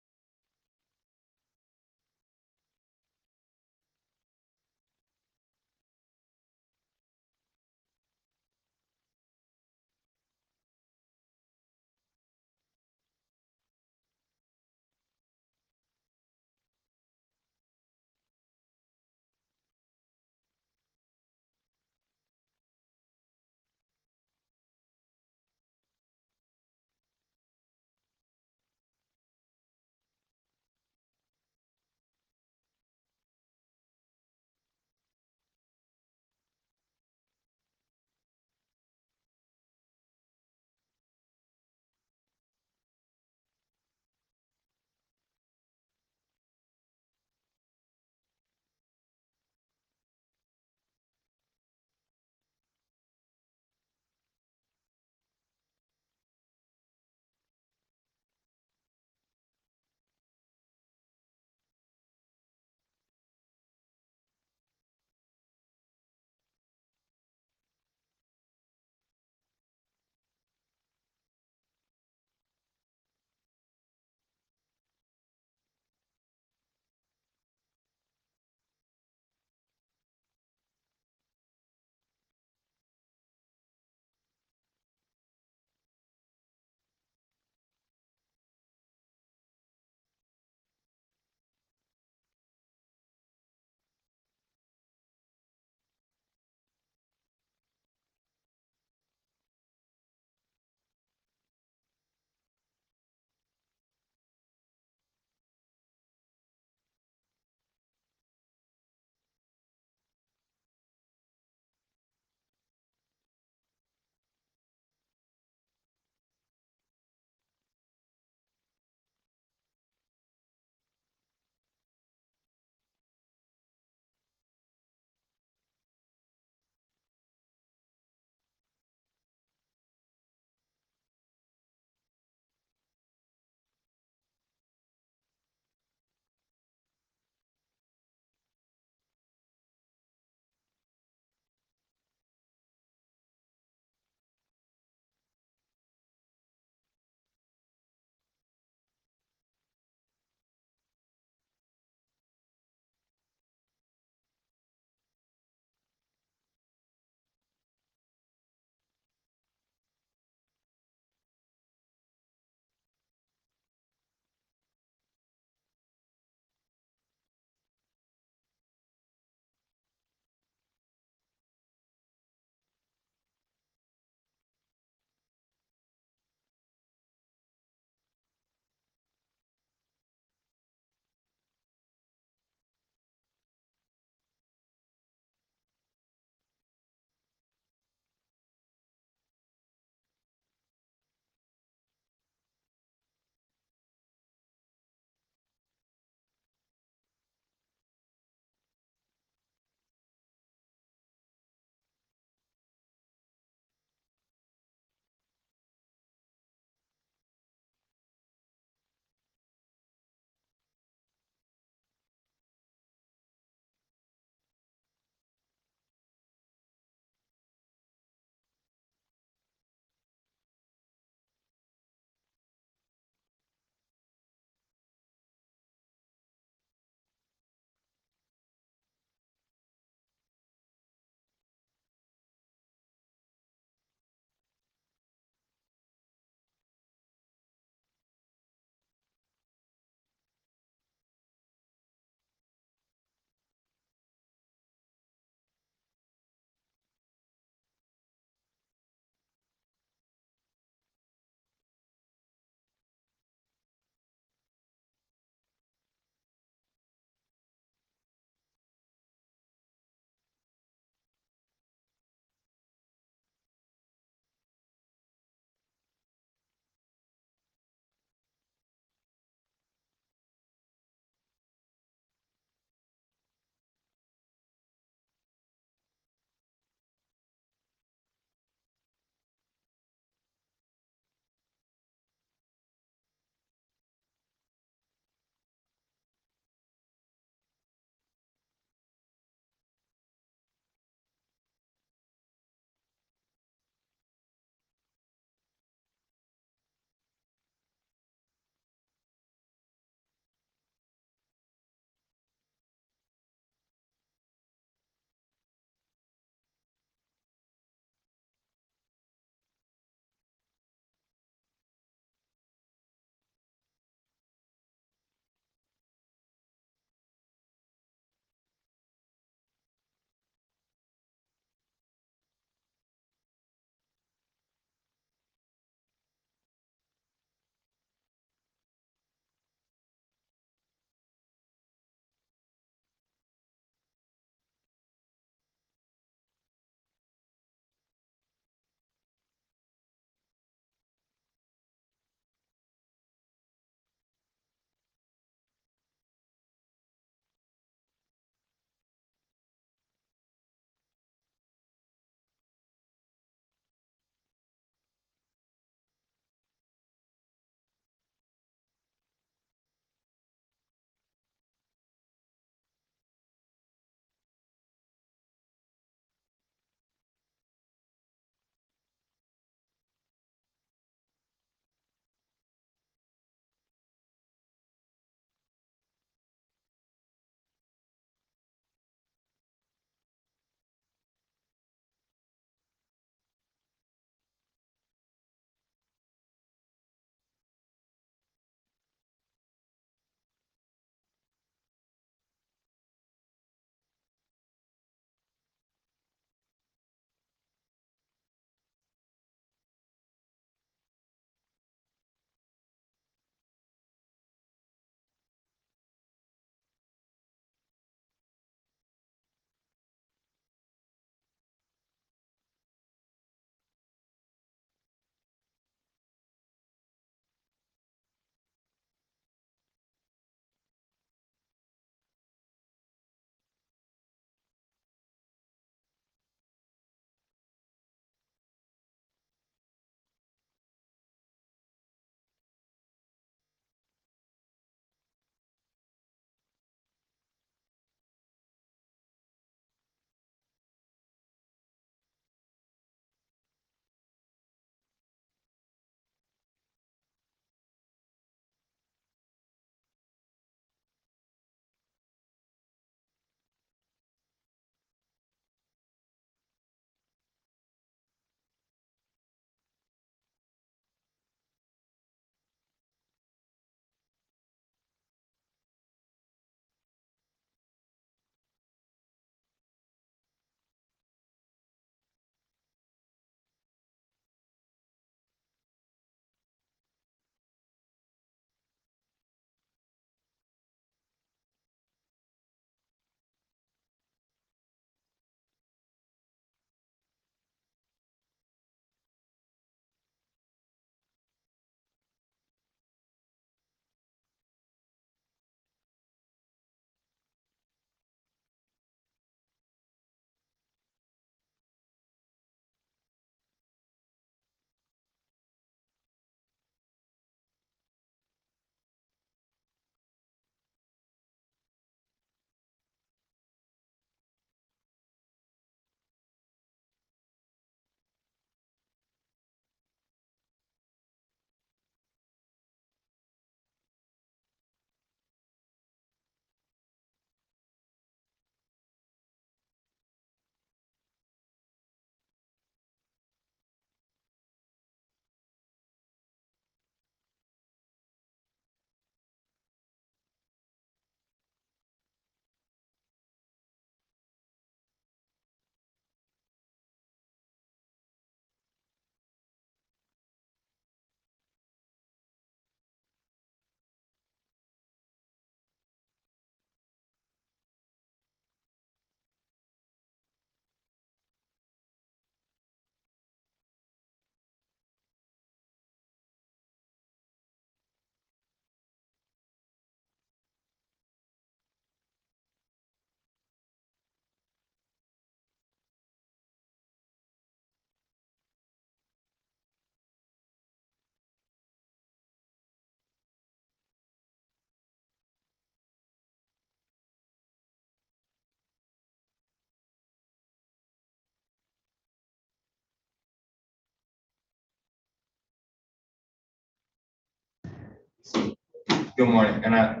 Good morning, and I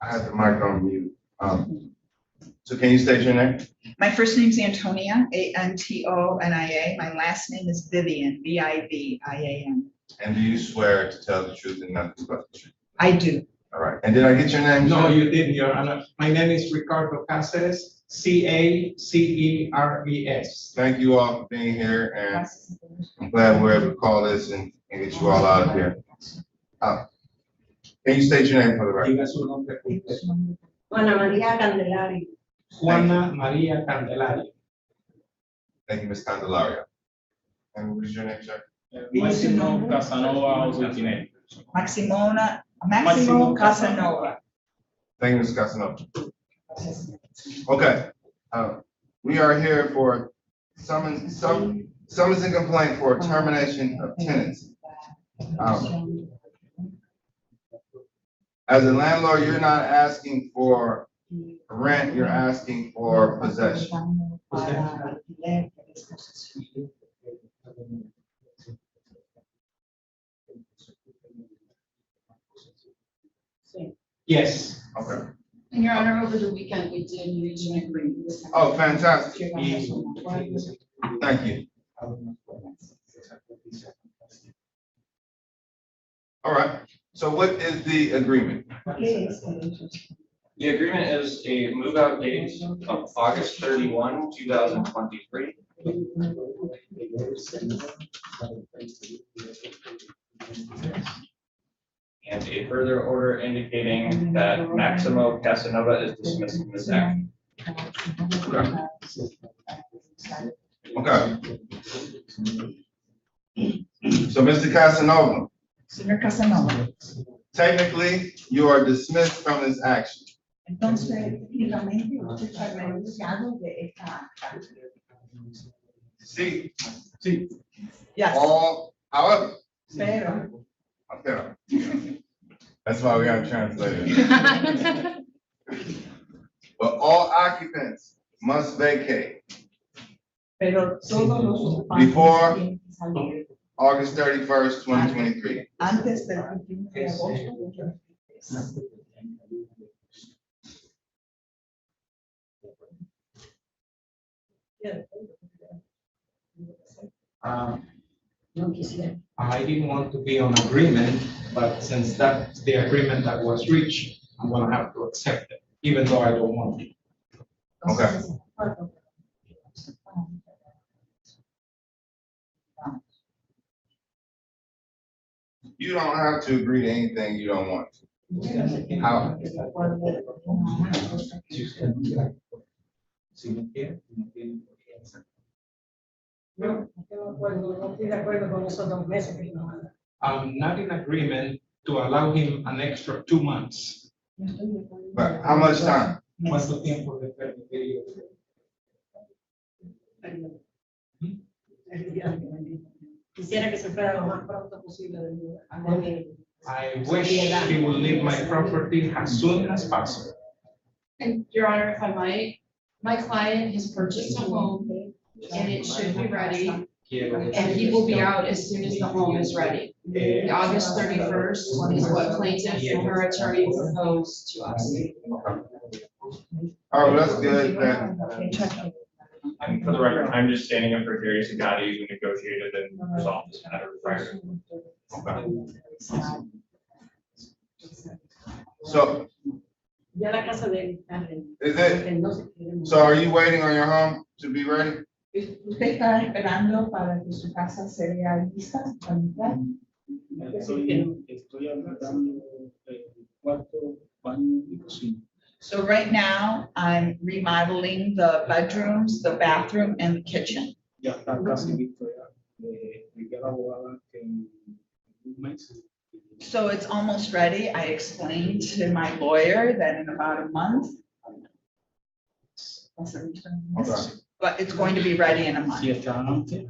had the mic on mute. So can you state your name? My first name's Antonia, Antonia. My last name is Vivian, Vivian. And do you swear to tell the truth and nothing but the truth? I do. All right, and did I get your name? No, sir? you didn't, Your Honor. My name is Ricardo Cáceres, Caceres. Thank you all for being here, and I'm glad we're able to call this and get you all out of here. Can you state your name for the record? Diga su nombre completo. Juana María Candelario. Juana María Candelario. Thank you, Ms. Candelaria. And what is your name, sir? Máximo Casanova Whitney. Maximo Casanova. Thank you, Ms. Casanova. Okay, we are here for summons and complaint for termination of tenants. As a landlord, you're not asking for rent, you're asking for possession. Yes. Okay. And Your Honor, over the weekend, we did reach an agreement. Oh, fantastic. Thank you. All right, so what is the agreement? The agreement is a move-out date of August 31, 2023. And a further order indicating that Maximo Casanova is dismissed from this action. Okay. So, Mr. Casanova, Señor Casanova. technically, you are dismissed from this action. Entonces, técnicamente, usted está renunciado de esta acta. See, Yes. however, Pero. okay. That's why we got a translator. But all occupants must vacate Pero todos los ocupantes before tienen que salir August 31st, 2023. antes del 21 de agosto de 2023. I didn't want to be on agreement, but since that's the agreement that was reached, I'm gonna have to accept it, even though I don't want to. Okay. You don't have to agree to anything you don't want to. How? I'm not in agreement to allow him an extra 2 months. But how much time? ¿Cuánto tiempo le permitiría? Quisiera que se fuera lo más pronto posible del lugar. I wish he will leave my property as soon as possible. And Your Honor, if I might, my client has purchased a home and it should be ready. And he will be out as soon as the home is ready. The August 31st is what plaintiff and her attorney proposed to us. All right, well, that's good then. And for the record, I'm just standing up for Gary Sagati, who negotiated and resolved this matter prior. So, Ya la casa de él. is it, so are you waiting on your home to be ready? ¿Usted está esperando para que su casa se vea lista para entrar? Estoy hablando cuarto, baño y cocina. So right now, I'm remodeling the bedrooms, the bathroom, and the kitchen. Ya está casi listo ya. Ya la abogada que en un mes. So it's almost ready. I explained to my lawyer that in about a month. But it's going to be ready in a month. Si está antes,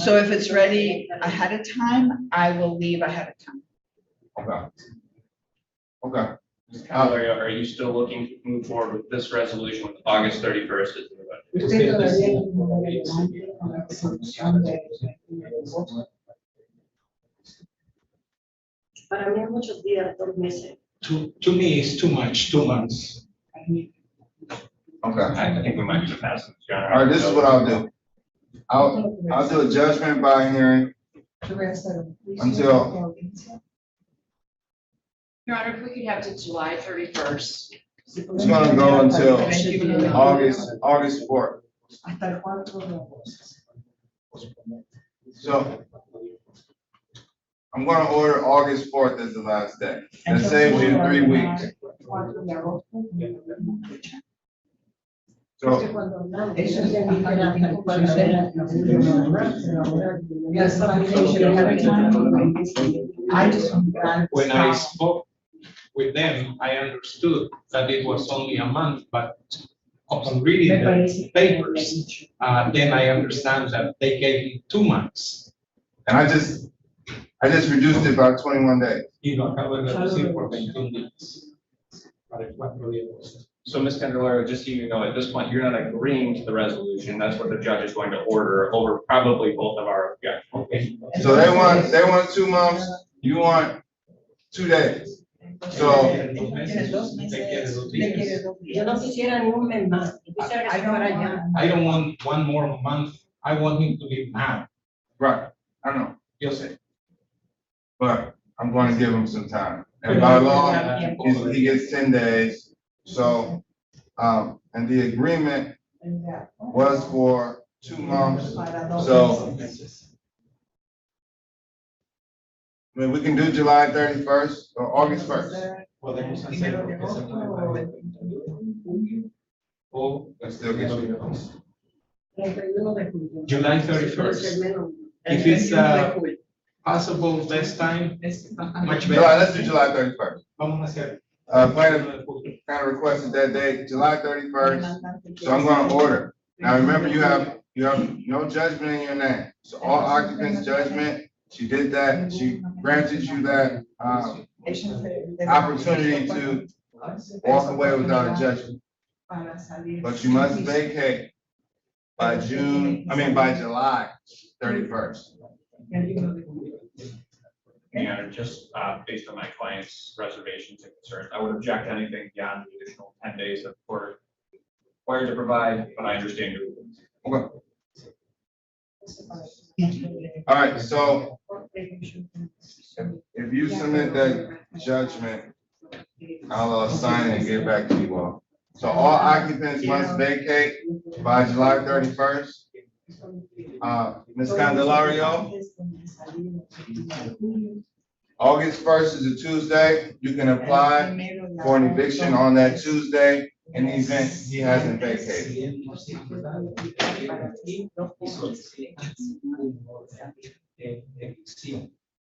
So if it's ready ahead of time, I will leave ahead of time. Okay. Okay. Valeria, are you still looking to move forward with this resolution with August 31st as the budget? Usted todavía no va adelante con la resolución de Para mí es muchos días, 2 meses. To me, it's too much, 2 months. Okay. I think we might just pass it, Your Honor. All right, this is what I'll do. I'll do a judgment by hearing until, Your Honor, if we could have to July 31st. it's gonna go until August 4th. So I'm gonna order August 4th as the last day. That saves you 3 weeks. So When I spoke with them, I understood that it was only a month, but upon reading the papers, then I understand that they gave me 2 months. and I just reduced it by 21 days. Y lo acabo de reducir por 21 días. Para el 4 días. So, Ms. Candelario, just so you know, at this point, you're not agreeing to the resolution. That's what the judge is going to order over probably both of our objections. Okay. So they want 2 months, you want 2 days. So Yo no quisiera ni un mes más. Yo quisiera que se fuera ya. I don't want 1 more month. I want him to leave now. right, I know, Yo sé. but I'm going to give him some time. And by law, he gets 10 days. So, and the agreement was for 2 months. So, I mean, we can do July 31st or August 1st. Podemos hacer lo que se puede. O That still gets you. July 31st. If it's possible this time, much better. July, let's do July 31st. Vamos a hacer. Planner kind of requested that date, July 31st. So I'm going to order. Now, remember, you have no judgment in your name. So all occupants judgment, she did that. She granted you that, opportunity to walk away without a judgment. But you must vacate by July 31st. And just based on my client's reservations and concerns, I would object to anything beyond the additional 10 days that we're required to provide, but I understand your. Okay. All right, so if you submit that judgment, I'll sign it and get back to you all. So all occupants must vacate by July 31st. Ms. Candelario, August 1st is a Tuesday. You can apply for an eviction on that Tuesday in the event he hasn't vacated.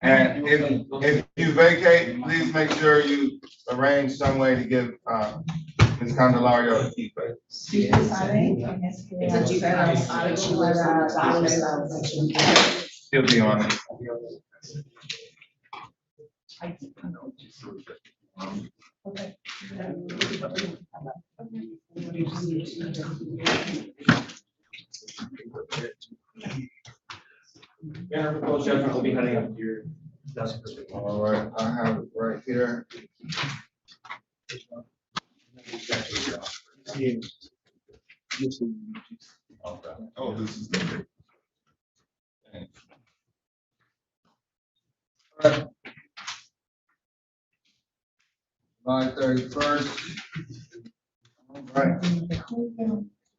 And if you vacate, please make sure you arrange some way to give Ms. Candelario a key back. He'll be on it. Your proposed judgment will be heading up to your desk. All right, I have it right here. Okay. Oh, this is the. July 31st. All right.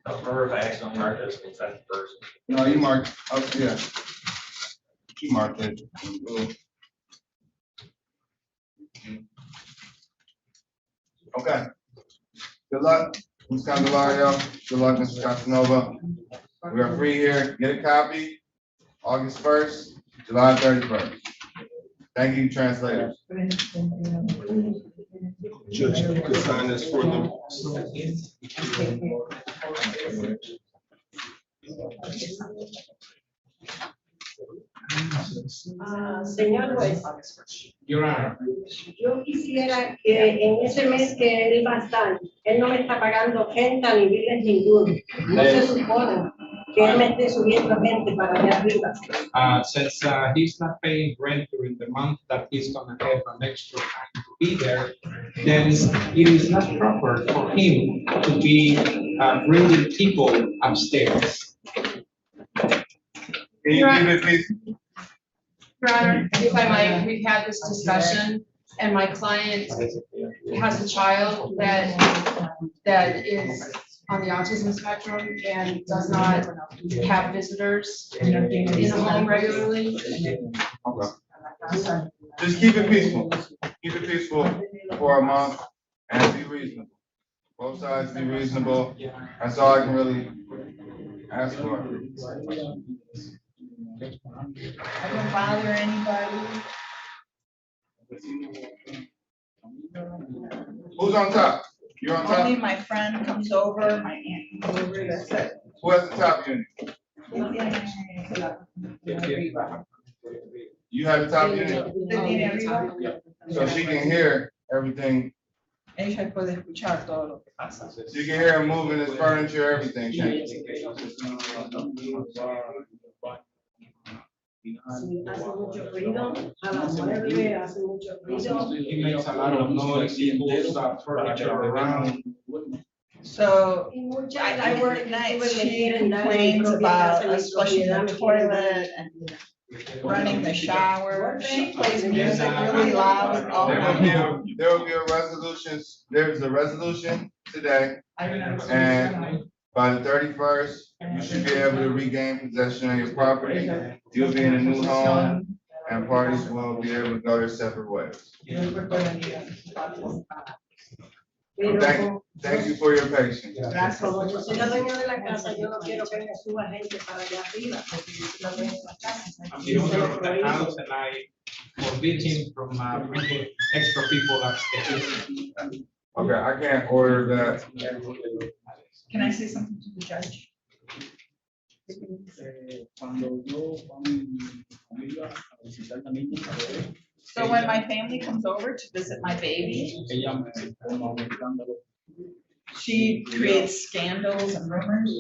Remember if I accidentally marked this consent first. No, you marked, oh, yeah. You marked it. Okay. Good luck, Ms. Candelario. Good luck, Mr. Casanova. We are free here. Get a copy, August 1st, July 31st. Thank you, translators. Judge, you can sign this for them. Señor juez, Your Honor, yo quisiera que en ese mes que él va a estar, él no me está pagando renta ni biles ninguno. No se supone. que él me esté subiendo gente para allá arriba. Since he's not paying rent during the month that he's gonna have an extra time to be there, then it is not proper for him to be bringing people upstairs. Can you keep it peaceful? Your Honor, if I might, we've had this discussion, and my client has a child that is on the autism spectrum and does not have visitors in the home regularly. Okay. Just keep it peaceful. Keep it peaceful for a month and be reasonable. Both sides be reasonable. That's all I can really ask for. I don't bother anybody. Who's on top? You're on Only top? my friend comes over, my aunt comes over, that's it. Who has the top unit? You have the top unit? So she can hear everything. Ella puede escuchar todo lo que pasa. You can hear him moving his furniture, everything. Hace mucho ruido, a las 9 hace mucho ruido. He makes a lot of noise, he moves furniture around. So I work nights, she complains about us flushing the toilet and running the shower. She plays music really loud all night. There will be a resolution, there's a resolution today. And by the 31st, you should be able to regain possession of your property. You'll be in a new home and parties will be able to go their separate ways. Thank you for your patience. Como yo soy la dueña de la casa, yo no quiero que me suba gente para allá arriba, porque yo soy la dueña de la casa. I'm the owner of the house and I forbid him from bringing extra people upstairs. Okay, I can't order that. Can I say something to the judge? So when my family comes over to visit my baby, she creates scandals and rumors.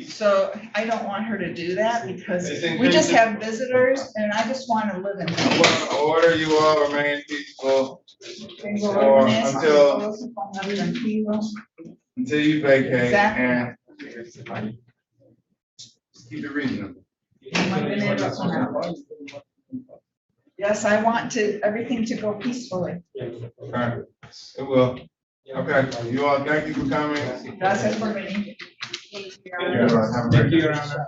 So I don't want her to do that because we just have visitors and I just want to live in. I want to order you all remain peaceful or until you vacate. Exactly. And keep it reasonable. Yes, I want everything to go peacefully. All right, it will. Okay, you all, thank you for coming. Gracias por venir. Yeah, have a great Thank you, day. Your Honor.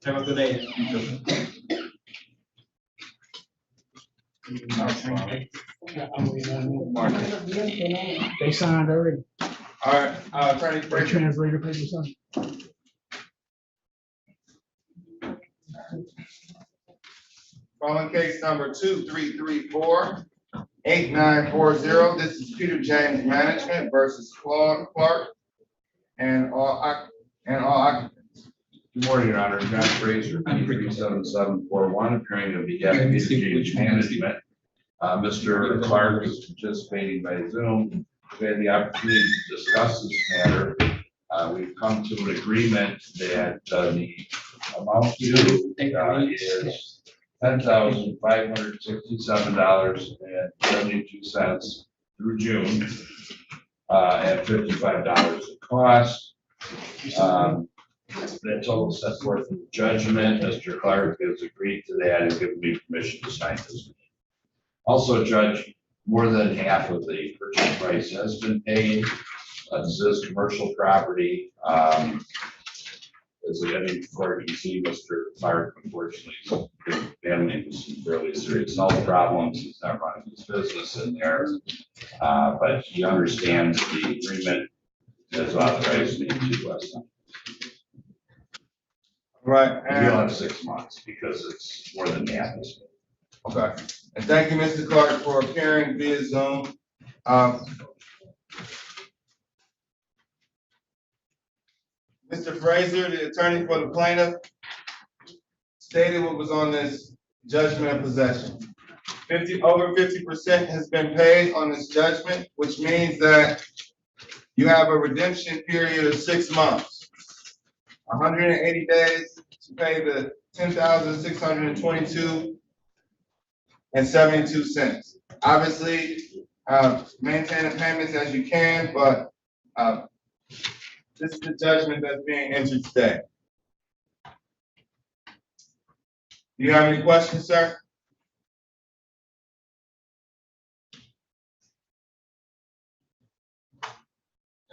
Have a good day. They signed already. All right, Attorney The Fraser. translator paper signed. Calling case number 2334-8940. This is Peter James Management versus Claude Clark and all occupants. Good morning, Your Honor. John Fraser, 37741, appearing on behalf of Peter James Management. Mr. Clark is participating by Zoom. We had the opportunity to discuss this matter. We've come to an agreement that the amount due is $10,567.72 through June, at $55 in cost. That total set forth in the judgment. Mr. Clark has agreed to that and given me permission to sign this. Also, Judge, more than half of the purchase price has been paid. This is commercial property. As any court can see, Mr. Clark unfortunately is family with some fairly serious health problems. He's not running his business in there, but he understands the agreement has authorized me to sign. Right. You'll have 6 months because it's more than half. Okay, and thank you, Mr. Clark, for appearing via Zoom. Mr. Fraser, the attorney for the plaintiff, stated what was on this judgment of possession. over 50% has been paid on this judgment, which means that you have a redemption period of 6 months. 180 days to pay the $10,622.72. Obviously, maintain the payments as you can, but this is the judgment that's being entered today. Do you have any questions, sir?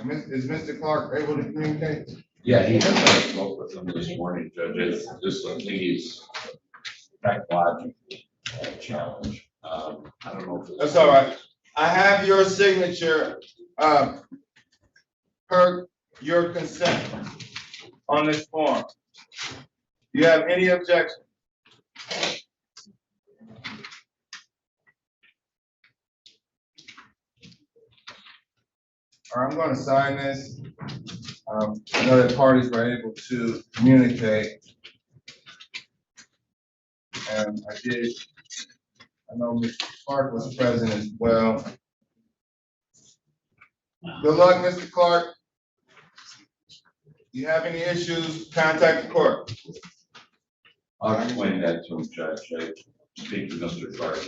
Is Mr. Clark able to communicate? Yeah, he has, I spoke with him this morning, Judge. It's just a these technological challenge. I don't know if it's. That's all right. I have your signature, per your consent on this form. Do you have any objection? All right, I'm going to sign this. I know that parties were able to communicate. And I know Mr. Clark was present as well. Good luck, Mr. Clark. Do you have any issues, contact the court. I'll explain that to him, Judge. I speak to Mr. Clark.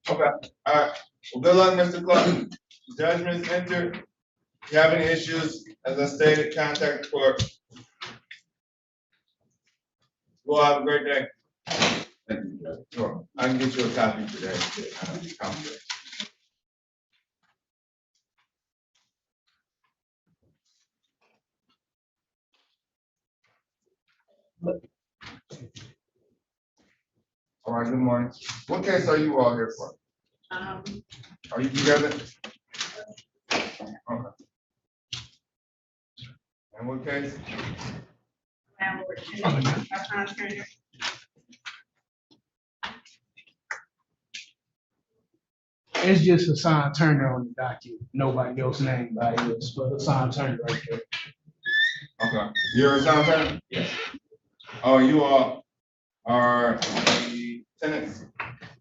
Okay, all right. Well, good luck, Mr. Clark. Judgment's entered. If you have any issues, as I stated, contact the court. Well, have a great day. Thank you, Judge. Sure. I can get you a copy today. All right, good morning. What case are you all here for? Are you together? Okay. And what case? It's just Hassan Turner on the document, nobody else named by it, but Hassan Turner right there. Okay. You're a sound tenant? Yes. Oh, you all are the tenants?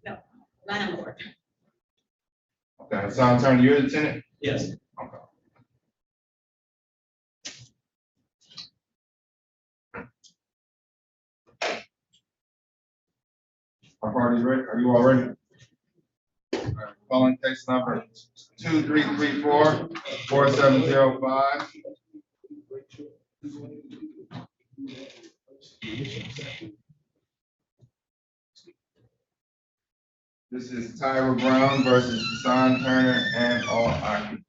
No, landlord. Okay, sound turner, you're the tenant? Yes. Okay. Our party's ready? Are you all ready? All right, calling case number 2334-4705. This is Tyra Brown versus Hassan Turner and all occupants.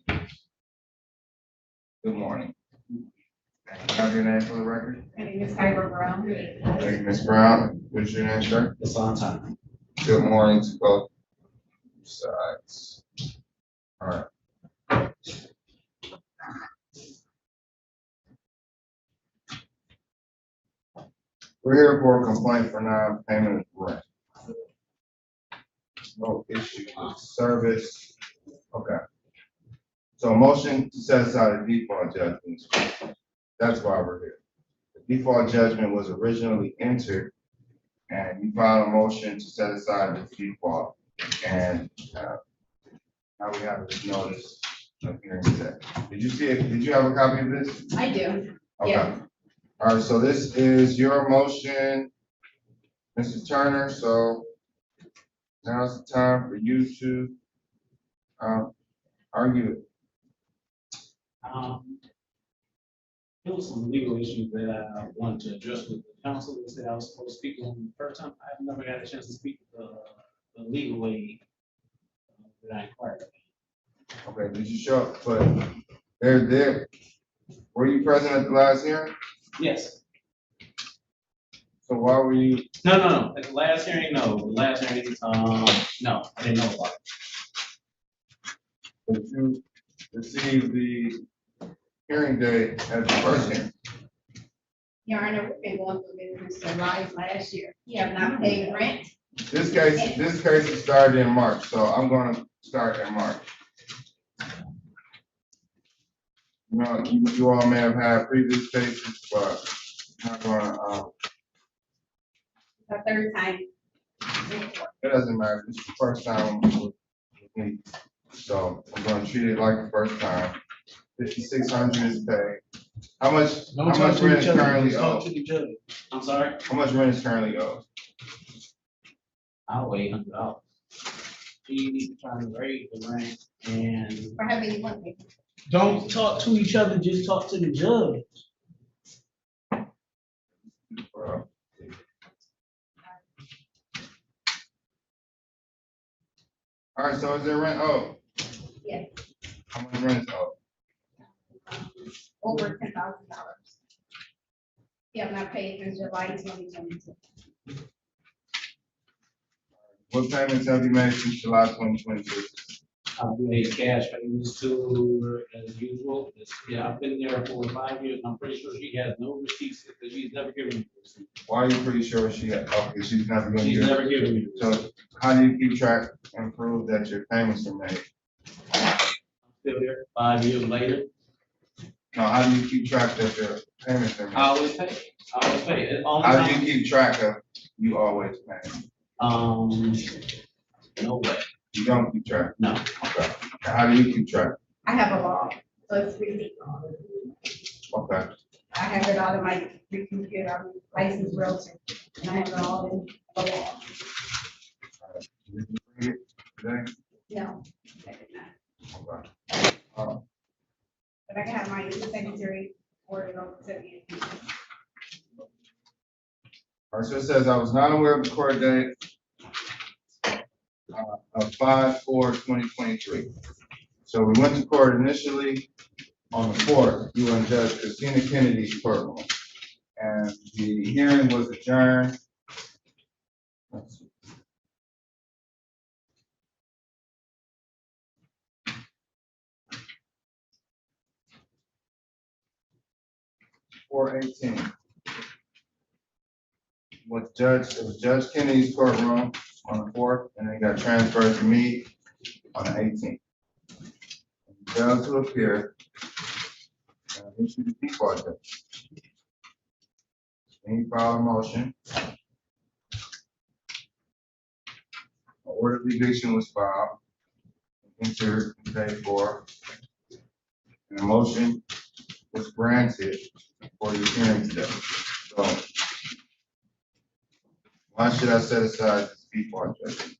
Good morning. Have your name for the record? My name is Tyra Brown. Thank you, Ms. Brown. What's your name, sir? Hassan Turner. Good morning to both sides. All right. We're here for a complaint for non-payment of rent. No issue with service. Okay. So a motion to set aside a default judgment. That's why we're here. The default judgment was originally entered, and you filed a motion to set aside the default. And now we have this notice of hearing today. Did you see it? Did you have a copy of this? I do. Okay. Yeah. All right, so this is your motion, Mr. Turner, so now's the time for you to argue it. There was some legal issues that I wanted to address with the council. They said I was supposed to speak on the first time. I've never had a chance to speak with the legal aid that I inquired about. Okay, did you show up? But there. Were you present at the last hearing? Yes. So why were you? No. At the last hearing, no. The last hearing, no, I didn't know about it. Did you receive the hearing date at the first hearing? Your Honor, we've been going through this since July last year. You have not paid rent. This case started in March, so I'm gonna start in March. You know, you all may have had previous cases, but I'm not gonna, The third time. It doesn't matter, this is the first time with me, so I'm gonna treat it like the first time. 5,600 is paid. How much rent is currently owed? I'm sorry? How much rent is currently owed? I'll wait $100. You need to try to raise the rent and For having one thing. Don't talk to each other, just talk to the judge. All right, so is there rent owed? Yes, How much rent is owed? over $10,000. Yeah, I'm not paid since July 2022. What payments have you made since July 2022? I've made cash payments to her as usual. Yeah, I've been there for 5 years. And I'm pretty sure she has no receipts because she's never given me a receipt. Why are you pretty sure she's never gonna She's give? never given me. So how do you keep track and prove that your payments are made? Still there 5 years later. No, how do you keep track that your payments are made? I always pay. I always pay. It only How do you comes- keep track of you always paying? No way. You don't keep track? No. Okay. How do you keep track? I have a log, so it's receipt log. Okay. I have it all in my computer, I'm a licensed realtor, and I have it all in a log. Did you bring it today? No, I did not. Okay. But I can have my secretary forward it over to me. All right, so it says, I was not aware of the court date of 5/4/2023. So we went to court initially on the 4th, you and Judge Christina Kennedy's courtroom. And the hearing was adjourned. Let's see. (4/18). It was Judge Kennedy's courtroom on the 4th, and then got transferred to me on the 18th. Failed to appear. Issued a default judgment. Then you file a motion. An order of eviction was filed, entered, and paid for. And a motion was granted for your hearing today. So why should I set aside this default judgment?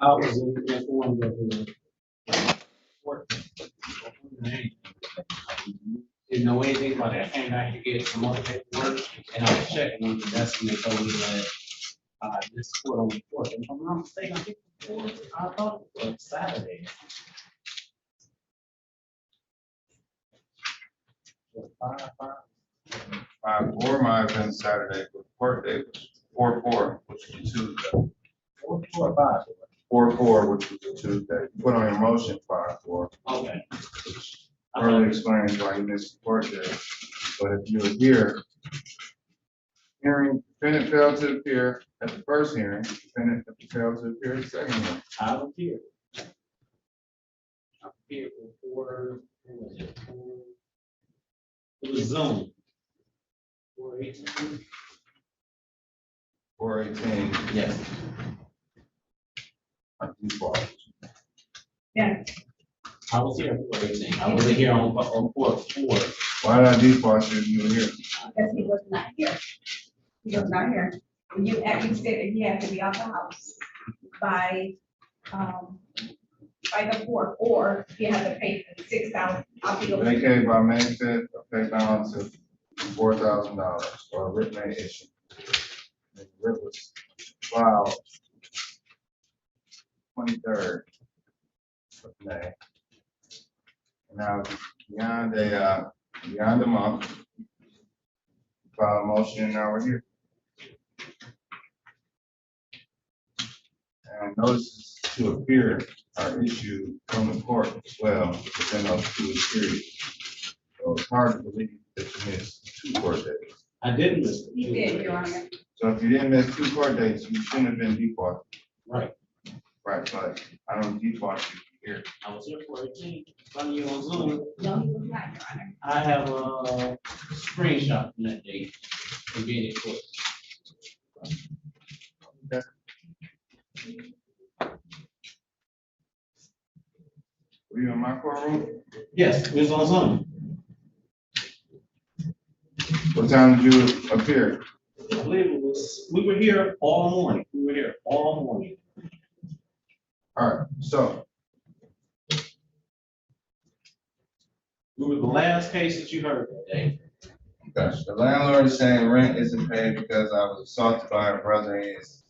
I was informed of the court. Didn't know anything about it. I came back to get some more paperwork and I was checking on the desk and they told me that this court on the 4th. If I'm not mistaken, I think the 4th, I thought it was Saturday. Five or might have been Saturday, but court date was 4/4, which was Tuesday. 4/4, which was a Tuesday. You put on your motion 5/4. Okay. Further explains why you missed the court date. But if you were here, defendant failed to appear at the first hearing, defendant failed to appear at the second hearing. I appeared. I appeared for it was Zoom. 4/18. 4/18. Yes. Yeah. I was here for 4/18. I wasn't here on 4/4. Why did I default you if you were here? Because he was not here. He was not here. And you said that he had to be out the house by the 4th, or he had to pay for the $6,000. Vacated by May 5th, a pay balance of $4,000 or a writ may issue. The writ was filed 23rd of May. And now beyond a month, file a motion, and now we're here. And notices to appear are issued from the court as well within those 2 periods. So it's hard to believe that you missed 2 court dates. I didn't miss it. He did, Your Honor. So if you didn't miss 2 court dates, you shouldn't have been defaulted. Right. Right, but I don't default you here. I was here for 4/18. From you on Zoom. No, he was not, Your Honor. I have a screenshot from that date from being in court. Okay. Were you in my courtroom? Yes, we was on Zoom. What time did you appear? I believe it was, we were here all morning. We were here all morning. All right, so We were the last case that you heard that day. okay, the landlord is saying rent isn't paid because I was assaulted by her brother and is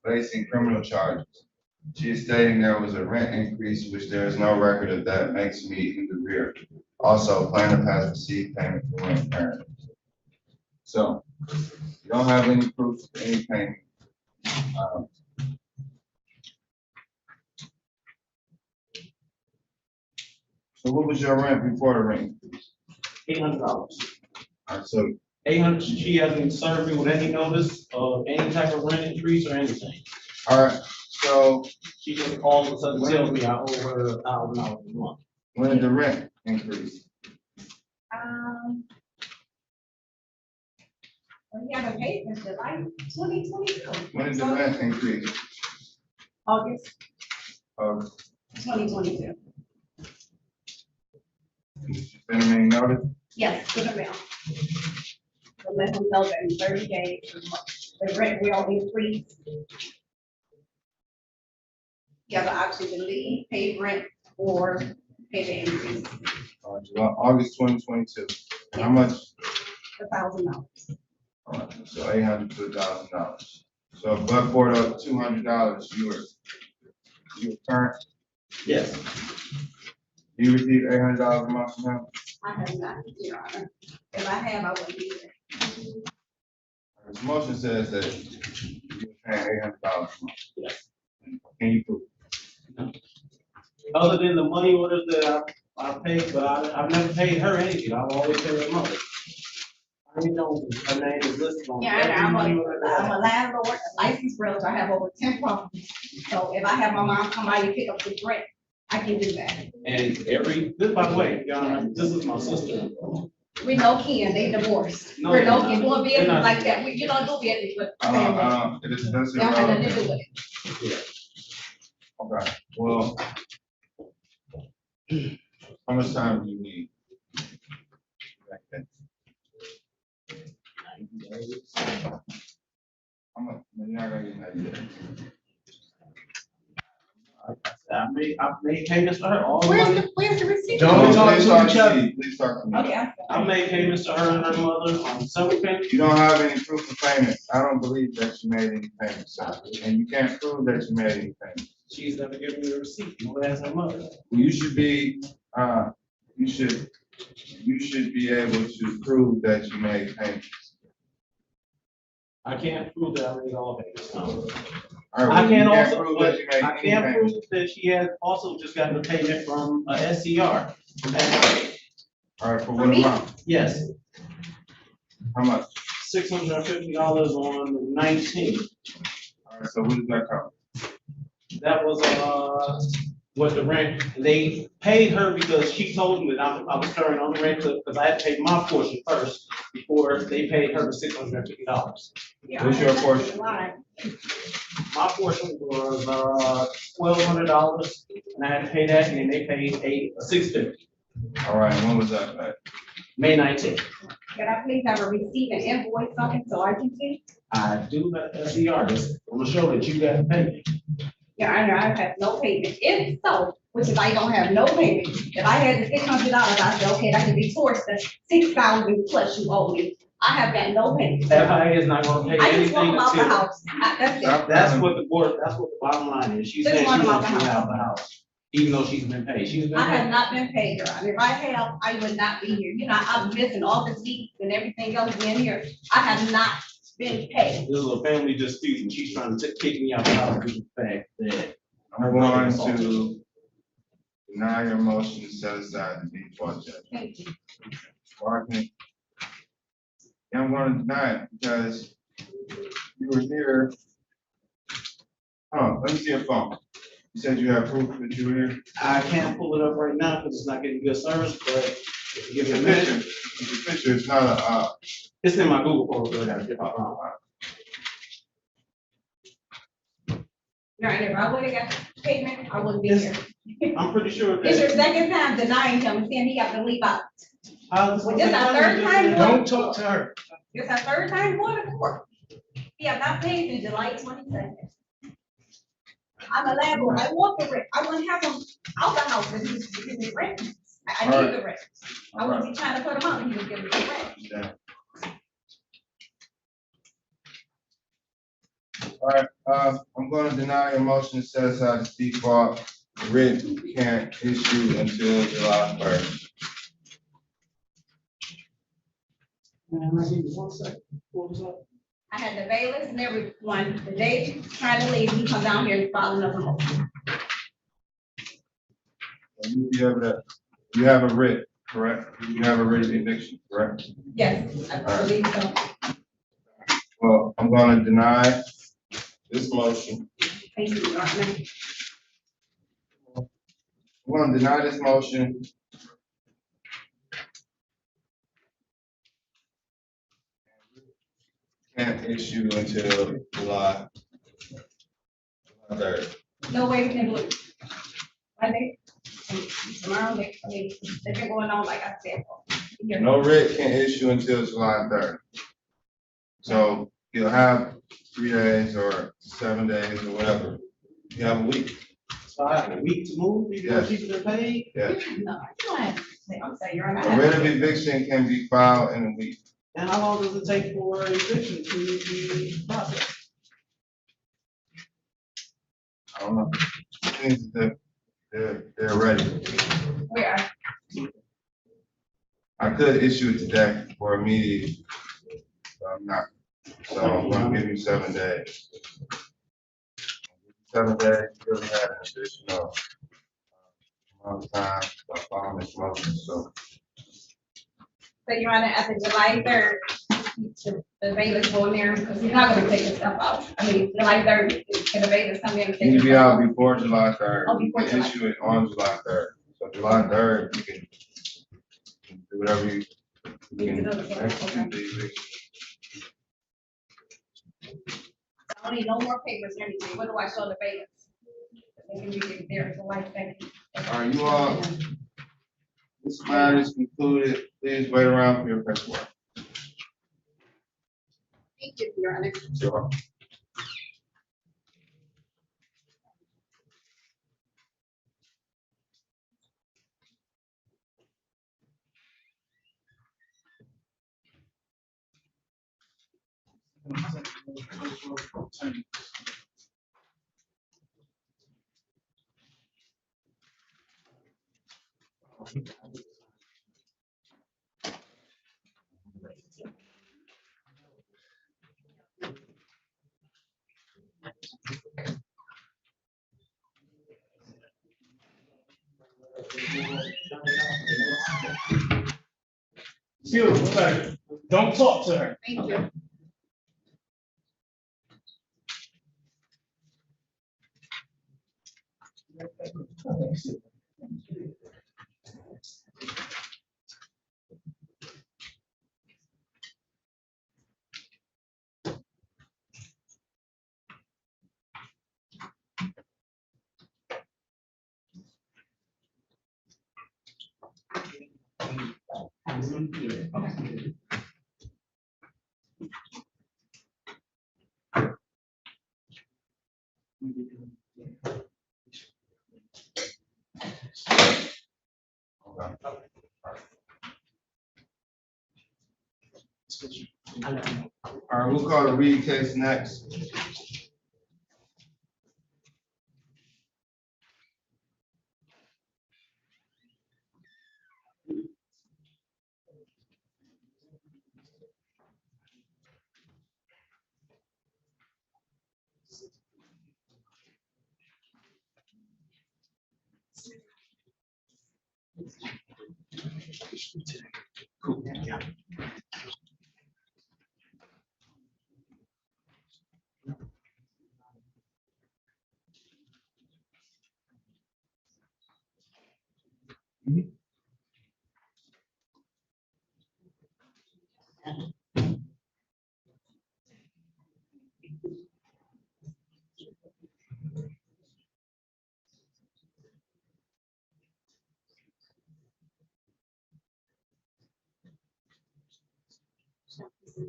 facing criminal charges. She is stating there was a rent increase, which there is no record of that, makes me in the rear. Also, plaintiff has received payment for rent currently. So, you don't have any proof of any payment. So what was your rent before the rent increase? $800. All right, so 800, she hasn't served me with any notice of any type of rent increase or anything. all right, so She just all of a sudden tells me I owe her $1,000 a month. when did the rent increase? We haven't paid since July 2022. When did the rent increase? August Of 2022. send them any notice? Yes, to the mail. So let them know that in 30 days, the rent will increase. You have the option to leave, pay rent, or pay the increase, July, August 2022. How much? $1,000. All right, so $800 to $1,000. So but for the $200, you were current. Yes. You received $800 a month from him? I have not, Your Honor. If I have, I wouldn't be there. This motion says that you're paying $800 a month. Yes. Can you prove? Other than the money orders that I paid, but I've never paid her anything. I've always paid her mother. I don't know, her name is listed on. Yeah, every I'm money order that I a have. landlord, a licensed realtor. I have over 10 properties. So if I have my mom come by and pick up the rent, I can do that. And this, by the way, Your Honor, this is my sister. We know Ken, they divorced. No, We're no, they're you're not. doing They're business not. like that. You don't do business with family. It is, that's Y'all have nothing to do irrelevant. with it. Okay, well, how much time do you need? How much? You're not gonna get 90 days. I've made payments to her all the money. Where's the receipt? Don't talk Please to talk each to other. me. Please talk to me. Okay, I made payments to her and her mother on several payments. You don't have any proof of payment. I don't believe that you made any payments, sir. And you can't prove that you made any payments. She's never given me a receipt, nor has her mother. You should be, you should be able to prove that you made payments. I can't prove that I made all payments. No. All right, I well, can you can't also, prove but that you made I any can payments. prove that she has also just gotten a payment from a SCR. from that. All right, for what amount? Yes, How much? $650 on the 19th. All right, so what does that cover? That was, what the rent, they paid her because she told them that I was starting on the rent because I had to pay my portion first before they paid her the $650. What's your portion? My portion was, $1,200 and I had to pay that and then they paid $650, All right, and when was that paid? May 19th. Can I please have a receipt and invoice something so I can see? I do have SCR, just want to show that you got paid. Yeah, I know, I have no payment. If so, which is I don't have no payment, if I had the $600, I said, okay, that could be towards the 6,000 plus you owe me. I have got no payment. FIA is not gonna pay I just want anything them out the until. house. That's it. That's what the board, that's what the bottom line is. She Just said she want them out wants the you house. out of the house, even though she's been paid. She's been I have paid. not been paid, Your Honor. If I have, I would not be here. You know, I'm missing office weeks and everything else being here. I have not been paid. This is a family dispute and she's trying to kick me out of the house due to the fact that. I'm going to deny your motion to set aside the default judgment. Thank you. Barking. Yeah, I'm going to deny it because you were here. Oh, let me see your phone. You said you have proof that you were here? I can't pull it up right now because it's not getting good service, but if you give me a The minute, picture is not a, it's in my Google folder, but I gotta get my phone. Your Honor, if I would've got payment, I wouldn't be Yes. here. I'm pretty sure It's your that. second time denying him, and saying he got to leave out. Well, Well, this our third time. Don't talk to her. This our third time going to court. He have not paid since July 22nd. I'm a landlord, I want the rent, I wouldn't have him out the house if he's rent. I need the rent. I wouldn't be trying to put him out, and he was giving me the rent. Yeah. All right, I'm gonna deny your motion to set aside this default. Writ can't issue until July 1st. I had the bailiffs and everyone, the day trying to leave, he come down here and file another motion. You have a writ, correct? You have a writ of eviction, correct? Yes, I believe so. Well, I'm gonna deny this motion. Thank you, Your Honor. I'm gonna deny this motion. Can't issue until July 3rd. No way we can do it. Monday, tomorrow, they've been going on like I said. No writ can issue until July 3rd. So you'll have 3 days or 7 days or whatever. You have a week. So I have a week to move, even though people are paid? Yes. No, I'm sorry, Your Honor. A writ of eviction can be filed in a week. And how long does it take for eviction to be processed? I don't know. Things that they're ready. Where? I could issue it today for immediate, but I'm not. So I'm gonna give you 7 days. 7 days, you'll have an additional amount of time to file this motion, so. So Your Honor, after July 3rd, the bailiffs go in there, because he's not gonna take his stuff out. I mean, July 3rd, can the bailiffs come in and take You his can be stuff out out? before July 3rd. Oh, before You can July. issue it on July 3rd. So July 3rd, you can do whatever you can execute the eviction. I don't need no more papers or anything. What do I show the bailiffs? They can be there for life, thank you. Are you all, this matter is concluded. Please wait around for your paperwork. Thank you, Your Honor. Sure. Excuse me, don't talk to her. Thank you. All right, we'll call the Reed case next. All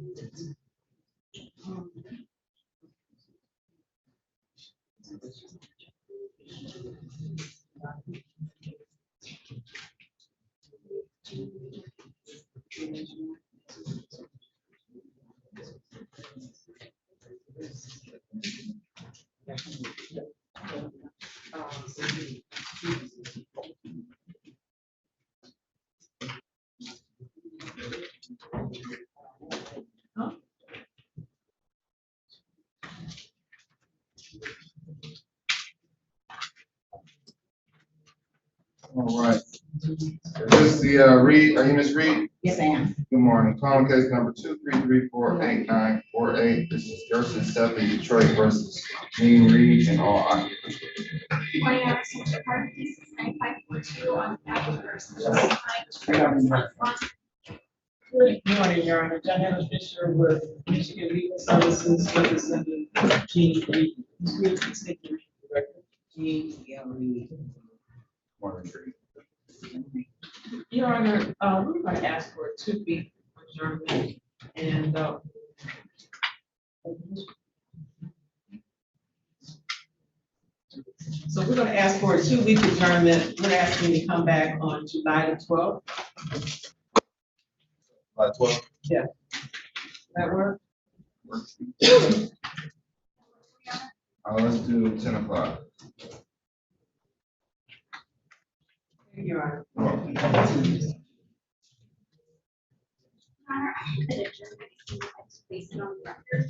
right. Is this the, Reed, are you Ms. Reed? Yes, I am. Good morning. Calling case number 233488948. This is Gerson Stephanie Detroit versus Jean Reed and all occupants. Morning, Mr. Park, this is 9542 on behalf of person. Good morning, Your Honor. Diana Fisher with Michigan Legal Services, representing Jean Reed. Please state your name for the record. Jean Reed. Morning, Reed. Your Honor, we're going to ask for a 2-week adjournment and, so we're going to ask for a 2-week adjournment. We're asking to come back on July the 12th. July 12th? Yeah. That work? Let's do 10 o'clock. Your Honor. Honor, I think that adjournment is based on the record.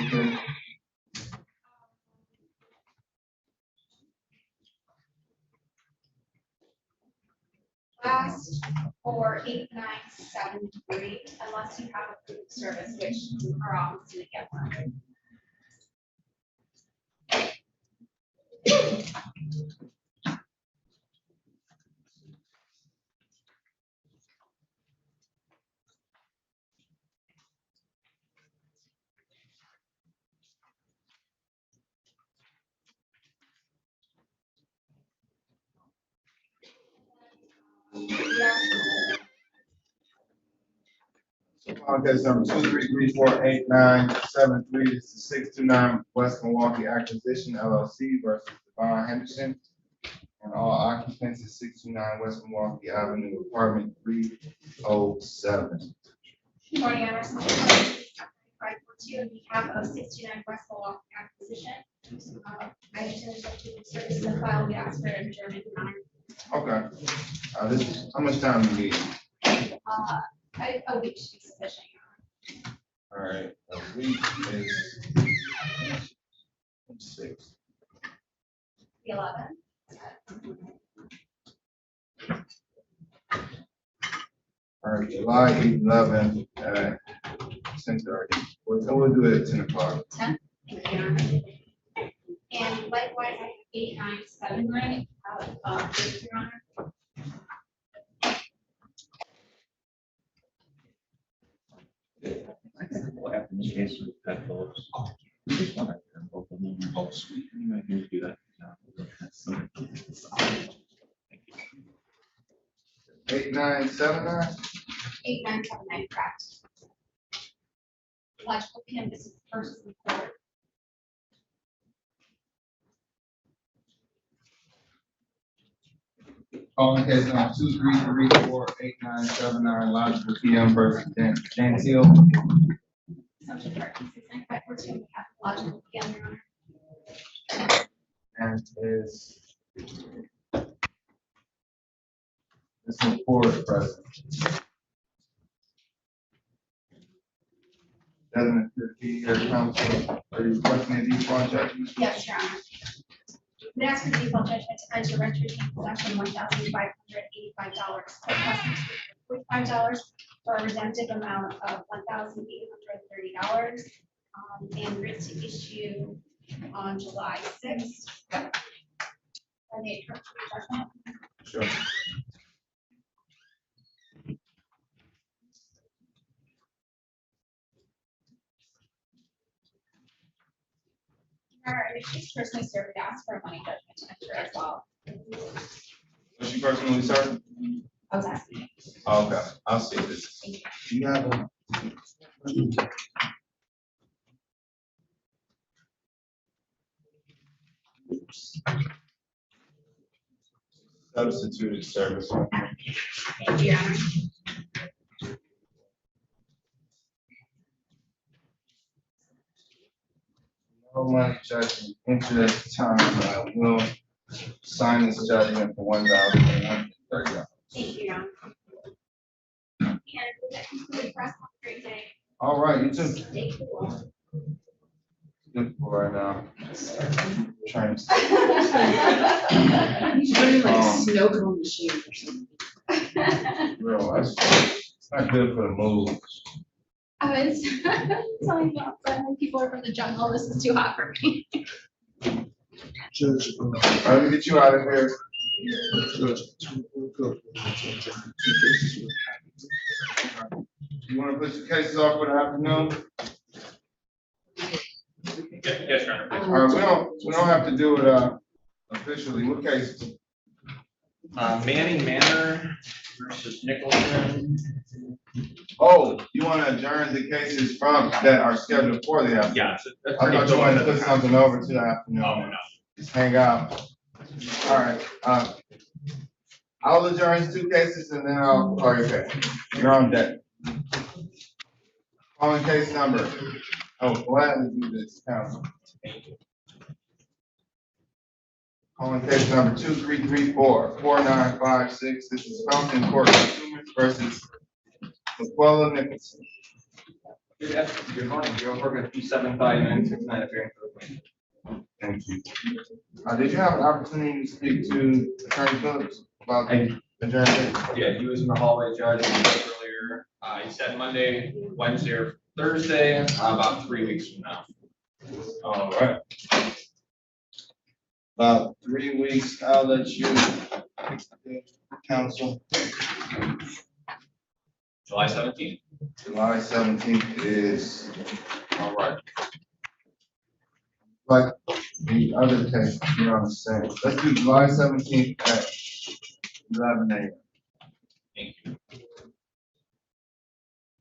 Okay. Last for 8973, unless you have a proof of service, which our office didn't get one. Calling case number 233488973. This is 629 West Milwaukee Acquisition LLC versus Devon Henderson. And all occupants is 629 West Milwaukee Avenue, apartment 307. Good morning, Emerson. 542 on behalf of 69 West Milwaukee Acquisition. I attended the service in the file. We asked for an adjournment, Your Honor. Okay. How much time do you need? A week should be sufficient, Your Honor. All right, a week is 6. The 11th. All right, July 11th at 10:30. We'll do it at 10 o'clock. 10th. Thank you, Your Honor. And likewise, I have 8979. Your Honor. What happened in case with that those? Just want to turn both of them both sweet. You might need to do that. 8979. 8979, correct. Electrical canvas is versus the court. Calling case number 233488979 Logical PM versus Gentile. Subject part 69542, we have logical PM, Your Honor. And is this is for present. Doesn't appear to be here, counsel. Are you requesting a default judgment? Yes, Your Honor. We ask for the default judgment to enter rent retain possession $1,585, $45 for a redemptive amount of $1,830, and written to issue on July 6th. And the judgment. Sure. She's personally served, asked for a money judgment to enter as well. Was she personally served? I was asking. Okay, I'll see this. Do you have a? Substituted service. Thank you, Your Honor. No money judgment, interest, time, I will sign this judgment for $1,130. Thank you, Your Honor. And that concludes for us. Have a great day. All right, you too. Stay cool. Good for right now. Trying to. He's running like a snow cone machine or something. Real, it's not good for the mood. I was telling you, but when people are from the jungle, this is too hot for me. Judge, let me get you out of here. You wanna put your cases off for the afternoon? Yes, Your Honor. All right, we don't have to do it, officially. What cases? Manning Manor versus Nicholson. Oh, you wanna adjourn the cases from, that are scheduled for the afternoon? Yeah. I thought you wanted to put something over to the afternoon. Oh, no. Just hang out. All right, I'll adjourn 2 cases and then I'll call your case. You're on deck. Calling case number. I will gladly do this, counsel. Calling case number 2334-4956. This is Fountain Court Consumers versus McQuella Nicholson. Good morning, Joe Horgan, 275-969, appearing for the plaintiff. Thank you. Did you have an opportunity to speak to Attorney Phillips about the adjournment? Yeah, he was in the hallway, Judge, earlier. He said Monday, Wednesday, or Thursday, about 3 weeks from now. All right. About 3 weeks, I'll let you, counsel. July 17th. July 17th is, all right. Like the other case, you're on the same. Let's do July 17th at 11 a.m. Thank you.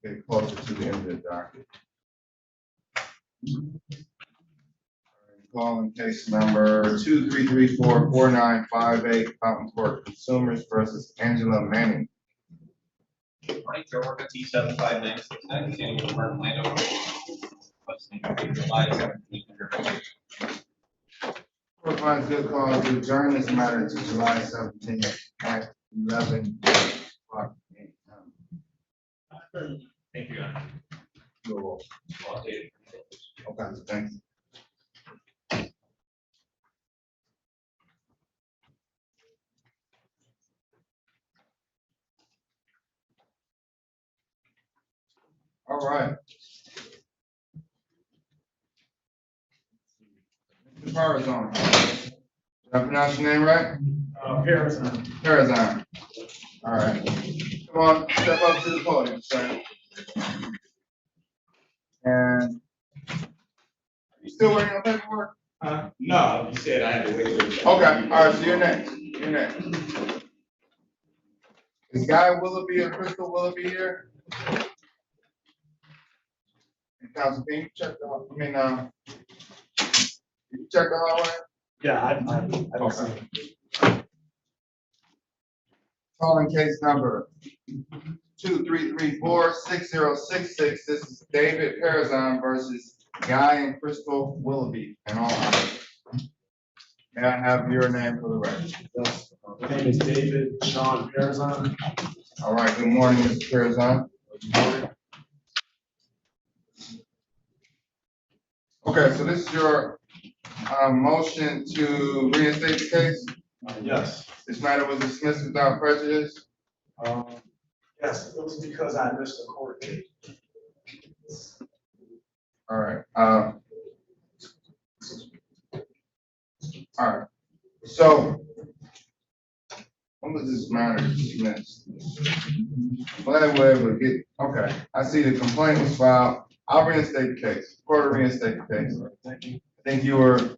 Get closer to the end of the docket. Calling case number 2334-4958, Fountain Court Consumers versus Angela Manning. Morning, Joe Horgan, T75969, San Diego, Orlando. July 17th. Court finds good cause to adjourn this matter to July 17th at 11 o'clock. Thank you, Your Honor. You're welcome. I'll update it. Okay, thanks. All right. Mr. Parazon. Did I pronounce your name right? Parazon. Parazon. All right. Come on, step up to the podium, sir. And you still waiting on paperwork? No, you said I had to wait. Okay, all right, so you're next. You're next. Is Guy Willoughby or Crystal Willoughby here? And Council, can you check the, you check the hallway? Yeah, I don't see it. Calling case number 2334-6066. This is David Parazon versus Guy and Crystal Willoughby and all others. May I have your name for the record? Yes. My name is David Sean Parazon. All right, good morning, Mr. Parazon. Okay, so this is your motion to reinstate the case? Yes. This matter was dismissed without prejudice? Yes, it was because I missed the court date. All right. All right. So, when was this matter dismissed? Glad we're able to get, okay, I see the complaint was filed. I'll reinstate the case. Court will reinstate the case. Thank you. I think you were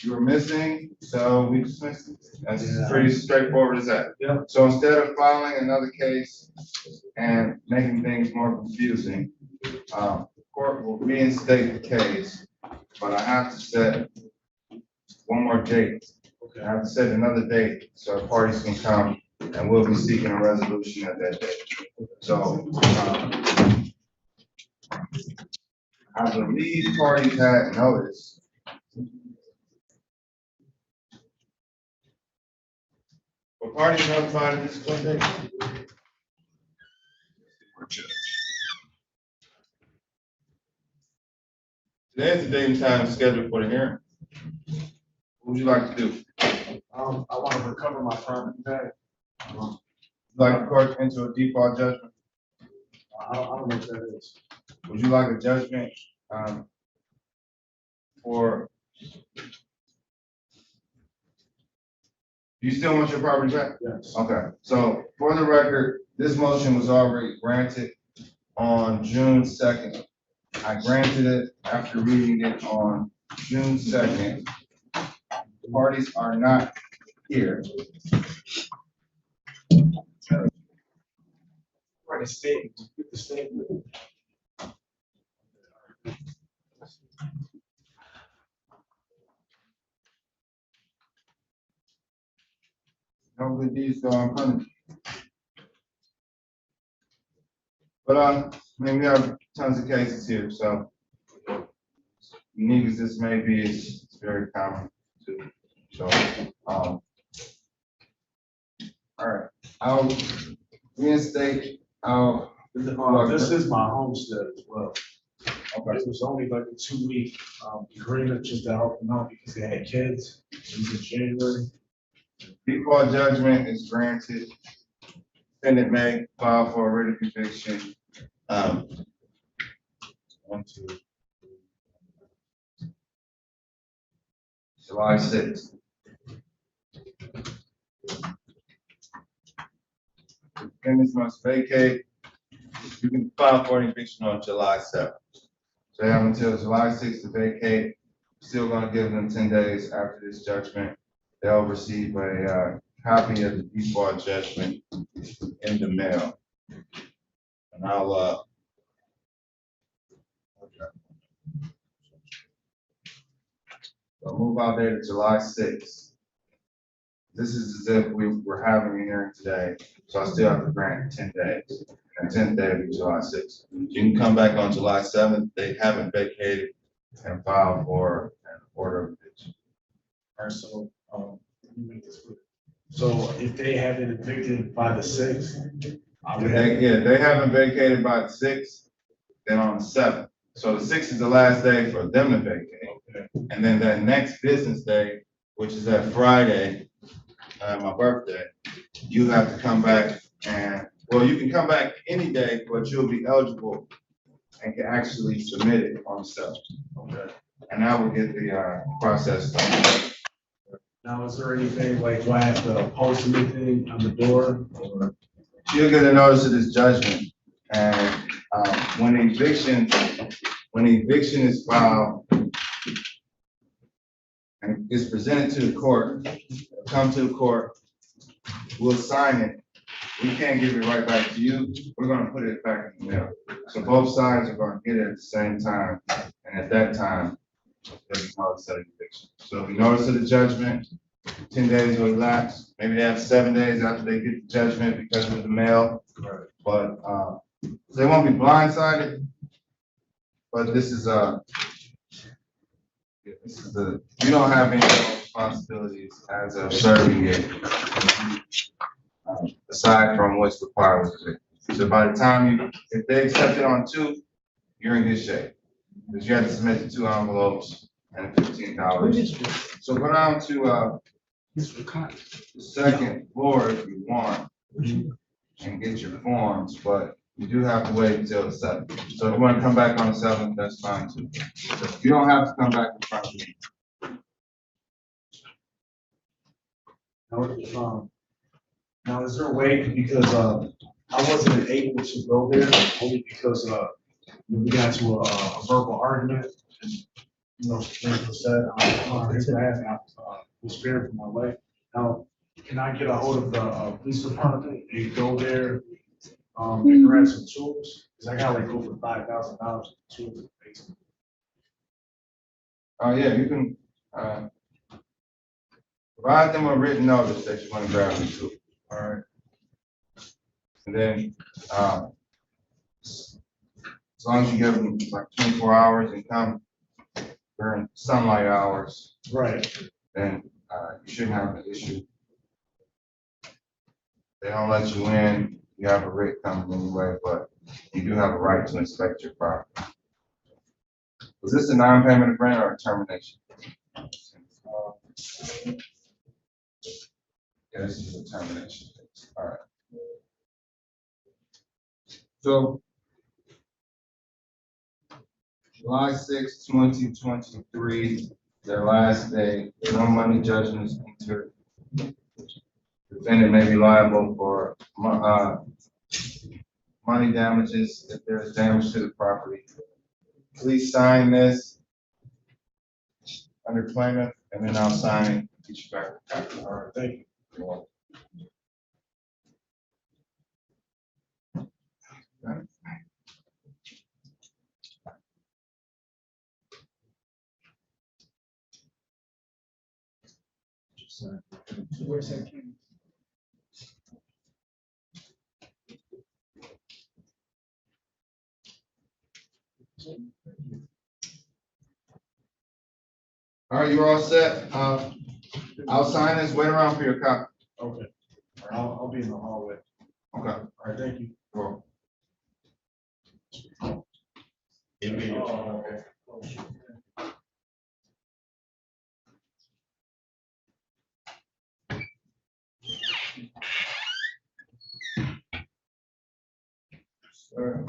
You were missing, so we dismissed it. That's Yeah. pretty straightforward as that. Yeah. So instead of filing another case and making things more confusing, the court will reinstate the case, but I have to set one more date. Okay. I have to set another date so parties can come and we'll be seeking a resolution at that date. So, I believe parties had notice. Were parties notified of this court date? Today's the date and time scheduled for the hearing. What would you like to do? I want to recover my property back. Like the court into a default judgment? I don't know what that is. Would you like a judgment, for? You still want your property back? Yes. Okay, so for the record, this motion was already granted on June 2nd. I granted it after reading it on June 2nd. The parties are not here. Write a statement. Get the statement. No good deeds go unpunished. But, I mean, we have tons of cases here, so unique as this may be, it's very common too. So, all right, I'll reinstate, This is my homestead as well. Okay. It was only like a 2-week agreement just to help them out because they had kids. It was in January. default judgment is granted. Defendant may file for a writ of conviction. 1, 2, July 6th. Defendants must vacate. You can file for an eviction on July 7th. So they have until July 6th to vacate. Still gonna give them 10 days after this judgment. They'll receive a copy of the default judgment in the mail. And I'll move out there to July 6th. This is as if we were having a hearing today, so I still have to grant 10 days. And 10th day will be July 6th. You can come back on July 7th. They haven't vacated and file for an order of eviction. All right, so let me make this clear. So if they haven't evicted by the 6th, They haven't vacated by the 6th, then on the 7th. So the 6th is the last day for them to vacate. Okay. And then that next business day, which is that Friday, my birthday, you have to come back and, well, you can come back any day, but you'll be eligible and can actually submit it on the 7th. Okay. And I will get the process done. Now, is there anything like, do I have to post anything on the door or? You'll get a notice of this judgment, and when the eviction is filed and is presented to the court, come to the court, we'll sign it. We can't give it right back to you. We're gonna put it back in the mail. So both sides are gonna get it at the same time, and at that time, there's a notice of eviction. So if you notice of the judgment, 10 days will elapse. Maybe they have 7 days after they get the judgment because of the mail. Right. But they won't be blindsided. But this is you don't have any responsibilities as of serving it, aside from what's required with it. So by the time if they accept it on 2, you're in good shape. Because you have to submit the 2 envelopes and $15. So go down to the second floor if you want and get your forms, but you do have to wait until the 7th. So if you want to come back on the 7th, that's fine too. You don't have to come back in front of me. Now, is there a way, because I wasn't able to go there only because we got to a verbal argument. And you know, things were said, on his behalf, and I was spared from my life. Now, can I get a hold of the police department and go there, and grab some tools? Cause I gotta like go for $5,000 tools, basically. Oh, yeah, you can, provide them a written notice that you want to grab them too. All right. And then, as long as you give them like 24 hours and come during sunlight hours, Right. then, you shouldn't have an issue. They don't let you in, you have a writ coming anyway, but you do have a right to inspect your property. Was this a non-payment of rent or a termination? Yeah, this is a termination. All right. So, July 6, 2023, their last day, no money judgment is entered. Defendant may be liable for money damages if there is damage to the property. Please sign this under claimant, and then I'll sign each back. All right, thank you. You're welcome. Where's that? All right, you're all set. I'll sign this. Wait around for your copy. Okay. I'll be in the hallway. Okay. All right, thank you. Cool. Oh, okay. Sure.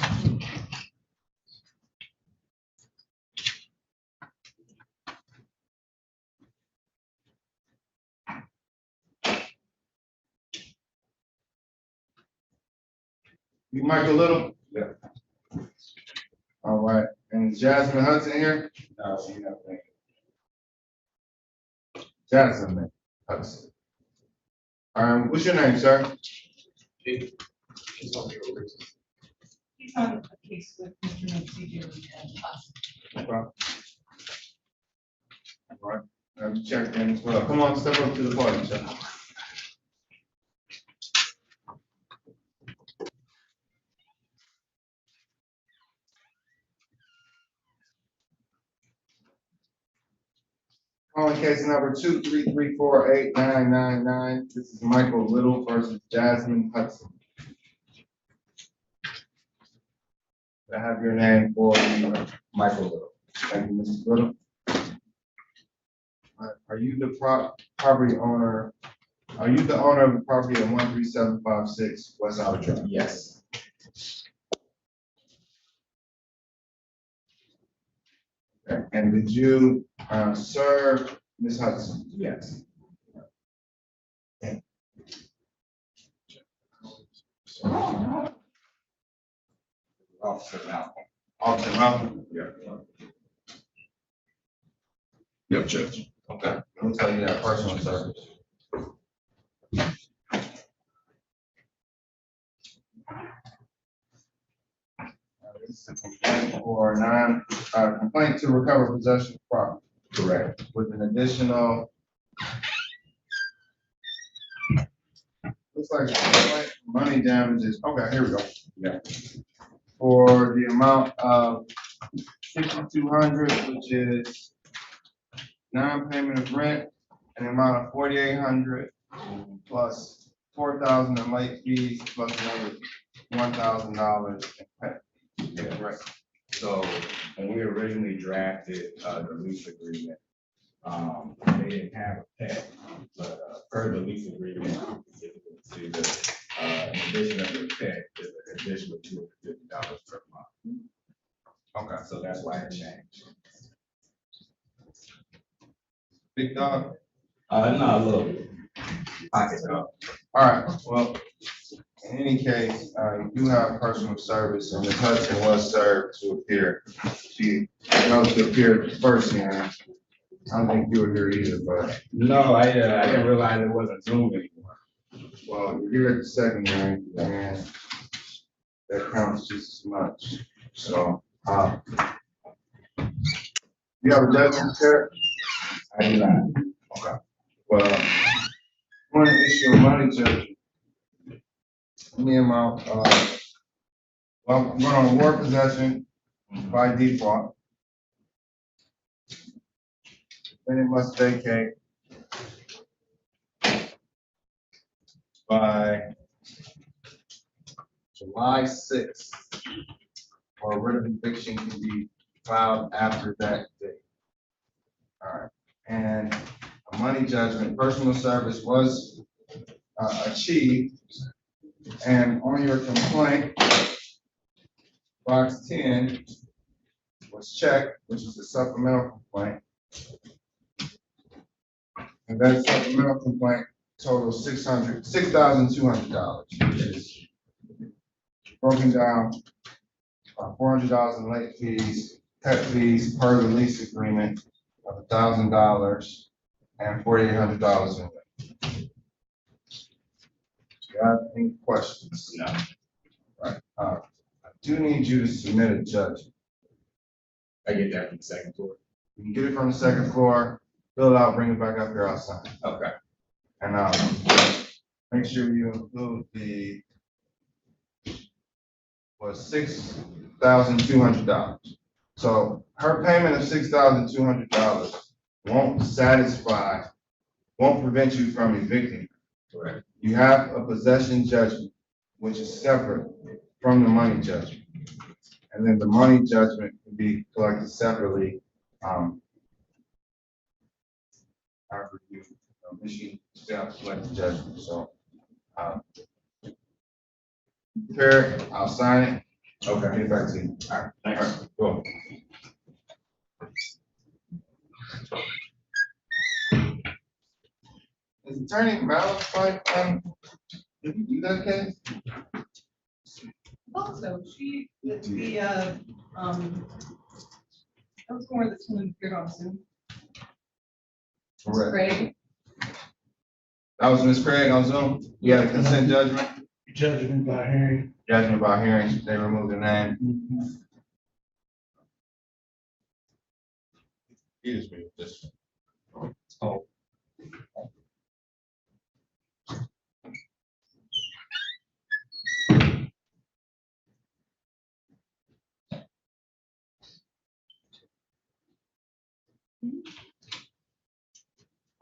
You Michael Little? Yeah. All right, and Jasmine Hudson here? No, she not there. Jasmine Hudson. What's your name, sir? He's on a case with Mr. McCee. Okay. All right, let me check in as well. Come on, step up to the podium, sir. Calling case number 233489999. This is Michael Little versus Jasmine Hudson. I have your name for you, Michael Little. Thank you, Mr. Little. Are you the property owner? Are you the owner of the property at 13756 West Howard Drive? Yes. Okay. And did you serve Ms. Hudson? Yes. Okay. Officer Malcolm. Officer Malcolm? Yeah. Yep, Judge. Okay, let me tell you that personal service. This is a complaint or complaint to recover possession of property. Correct. With an additional. Looks like money damages. Okay, here we go. Yeah. For the amount of $6,200, which is non-payment of rent, an amount of $4,800 plus $4,000 in late fees plus another $1,000 in pay. Yeah, right. So when we originally drafted the lease agreement, they didn't have a pet, but per the lease agreement, you can see that in addition of the pet, is an additional $250 per month. Okay. So that's why it changed. Big dog? No, a little pocket dog. All right, well, in any case, you do have personal service, and Ms. Hudson was served to appear. She chose to appear at the first hearing. I don't think you were here either, but. No, I didn't realize it wasn't Zoom anymore. Well, you're here at the second hearing, and that counts just as much. So, you have a judgment chair? I do not. Okay. Well, I want to issue a money judgment. Me and my, well, I'm going on award possession by default. Then it must vacate by July 6th, or a writ of eviction can be filed after that date. All right, and a money judgment, personal service was achieved, and on your complaint, box 10 was checked, which is a supplemental complaint. And that supplemental complaint totals $6,200, which is broken down, $400 in late fees, pet fees per the lease agreement of $1,000 and $4,800 in rent. Do you have any questions? No. Right. I do need you to submit a judgment. I get that from the second floor. You can get it from the second floor, fill it out, bring it back up here outside. Okay. And make sure you include the was $6,200. So her payment of $6,200 won't prevent you from evicting. Correct. You have a possession judgment, which is separate from the money judgment. And then the money judgment can be collected separately. After you issue self-collected judgment. So, prepare, I'll sign it. Okay, get it back to you. All right, thanks. All right, cool. Is Attorney Malice like, did you do that case? Also, she, that was more the two appeared on Zoom. Correct. Great. That was Ms. Craig on Zoom. You had a consent judgment? Judgment by hearing. Judgment by hearing, they removed the name. You just read this one. Oh.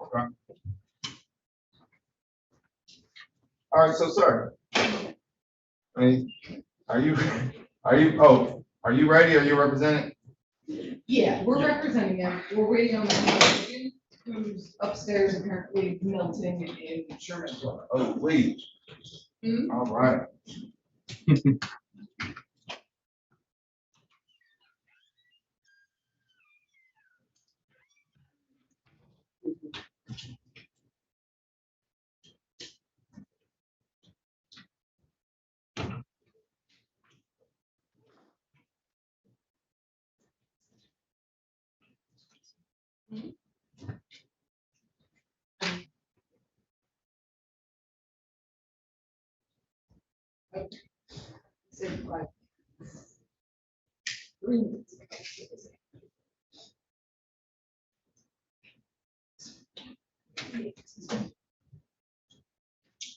Okay. All right, so sir, I mean, are you ready? Are you representing? Yeah, we're representing him. We're waiting on the who's upstairs apparently melting in Sherman. Oh, wait. All right.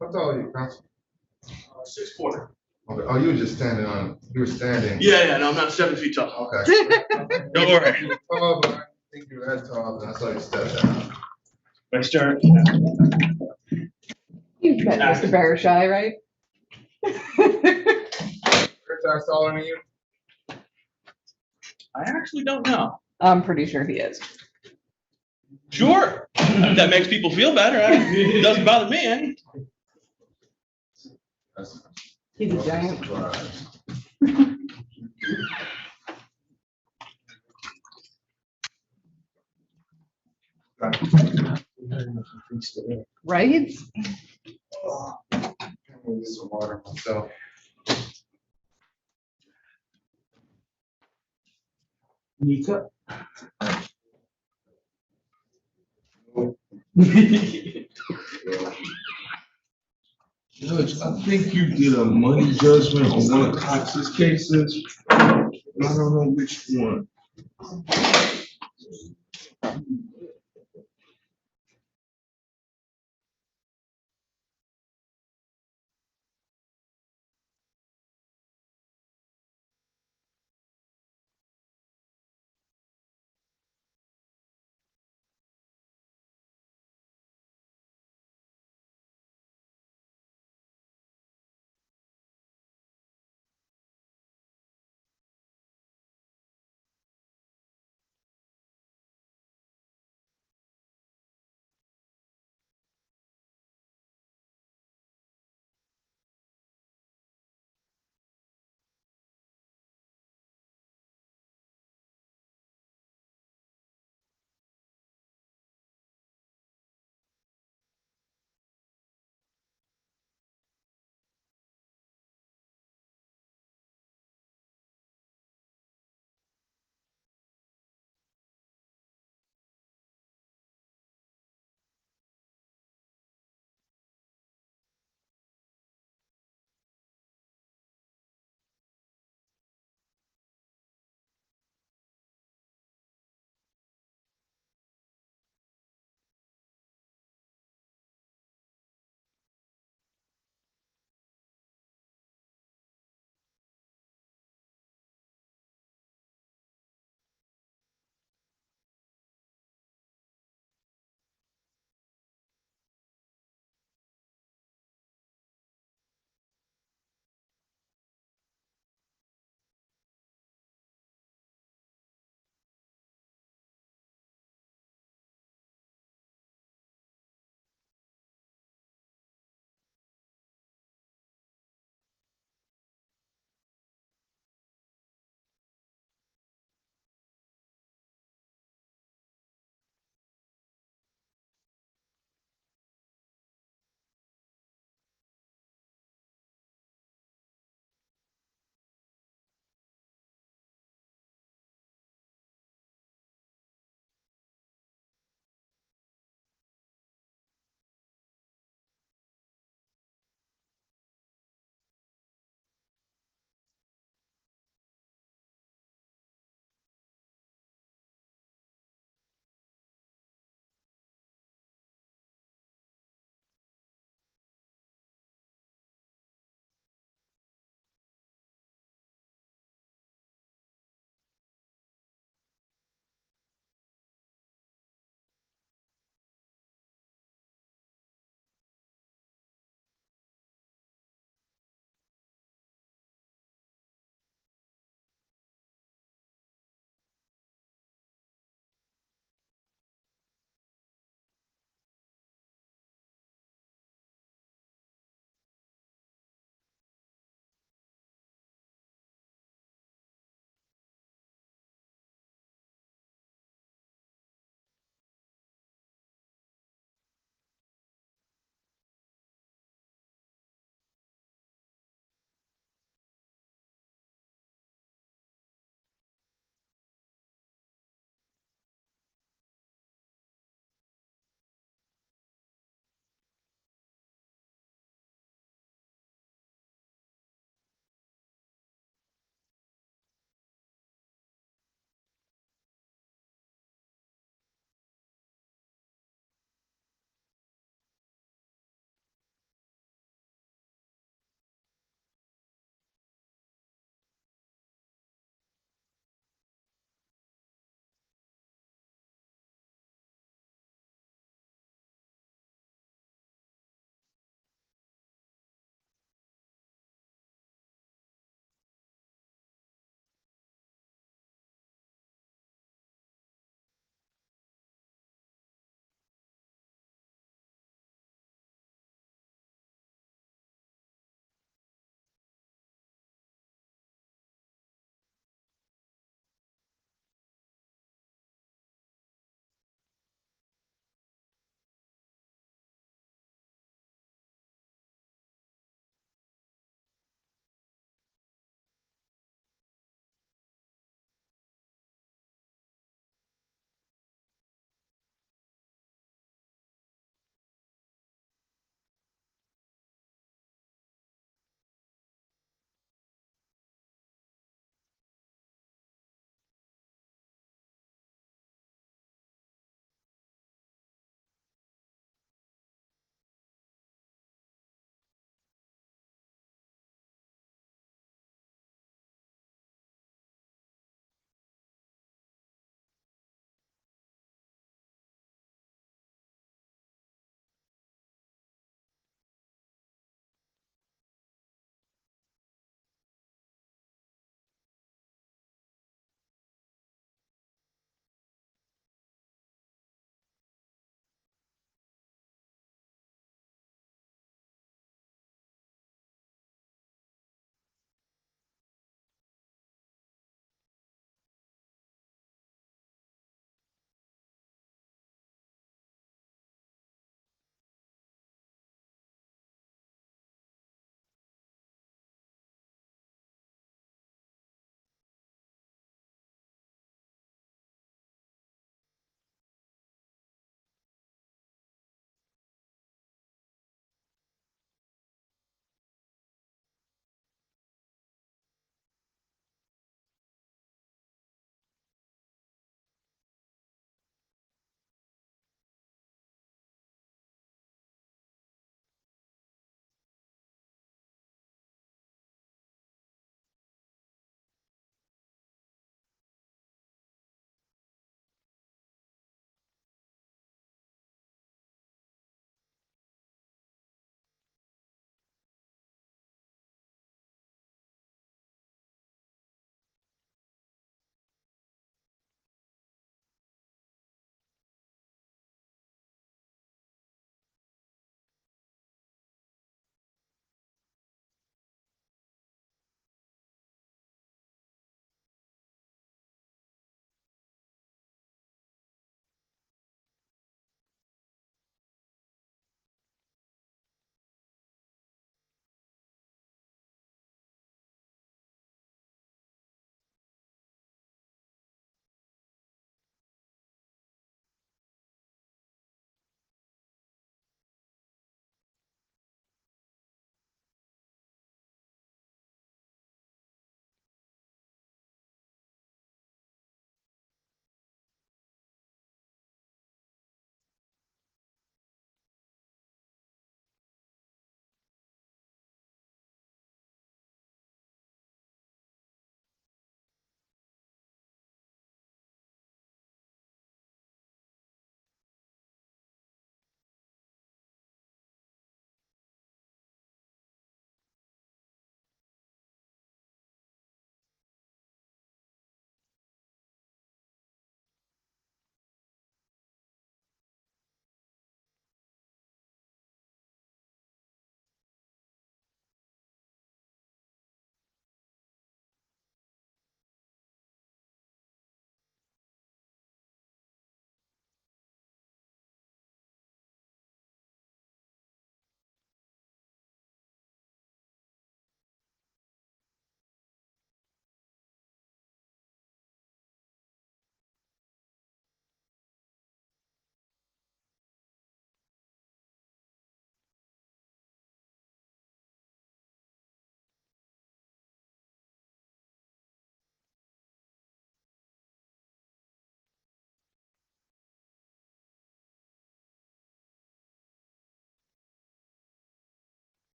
How tall are you, Council? 6'4". Okay. Oh, you were just standing on, you were standing. Yeah, no, I'm not 7 feet tall. Okay. Don't worry. You were tall, but I think you were that tall, and I saw you step down. I start. You've met Mr. Barishy, right? You're taller than you? I actually don't know. I'm pretty sure he is. Sure. If that makes people feel better. It doesn't bother me. He's a giant. Right? Go get some water myself. Nika? Judge, I think you did a money judgment on one of Cox's cases. I don't know which one.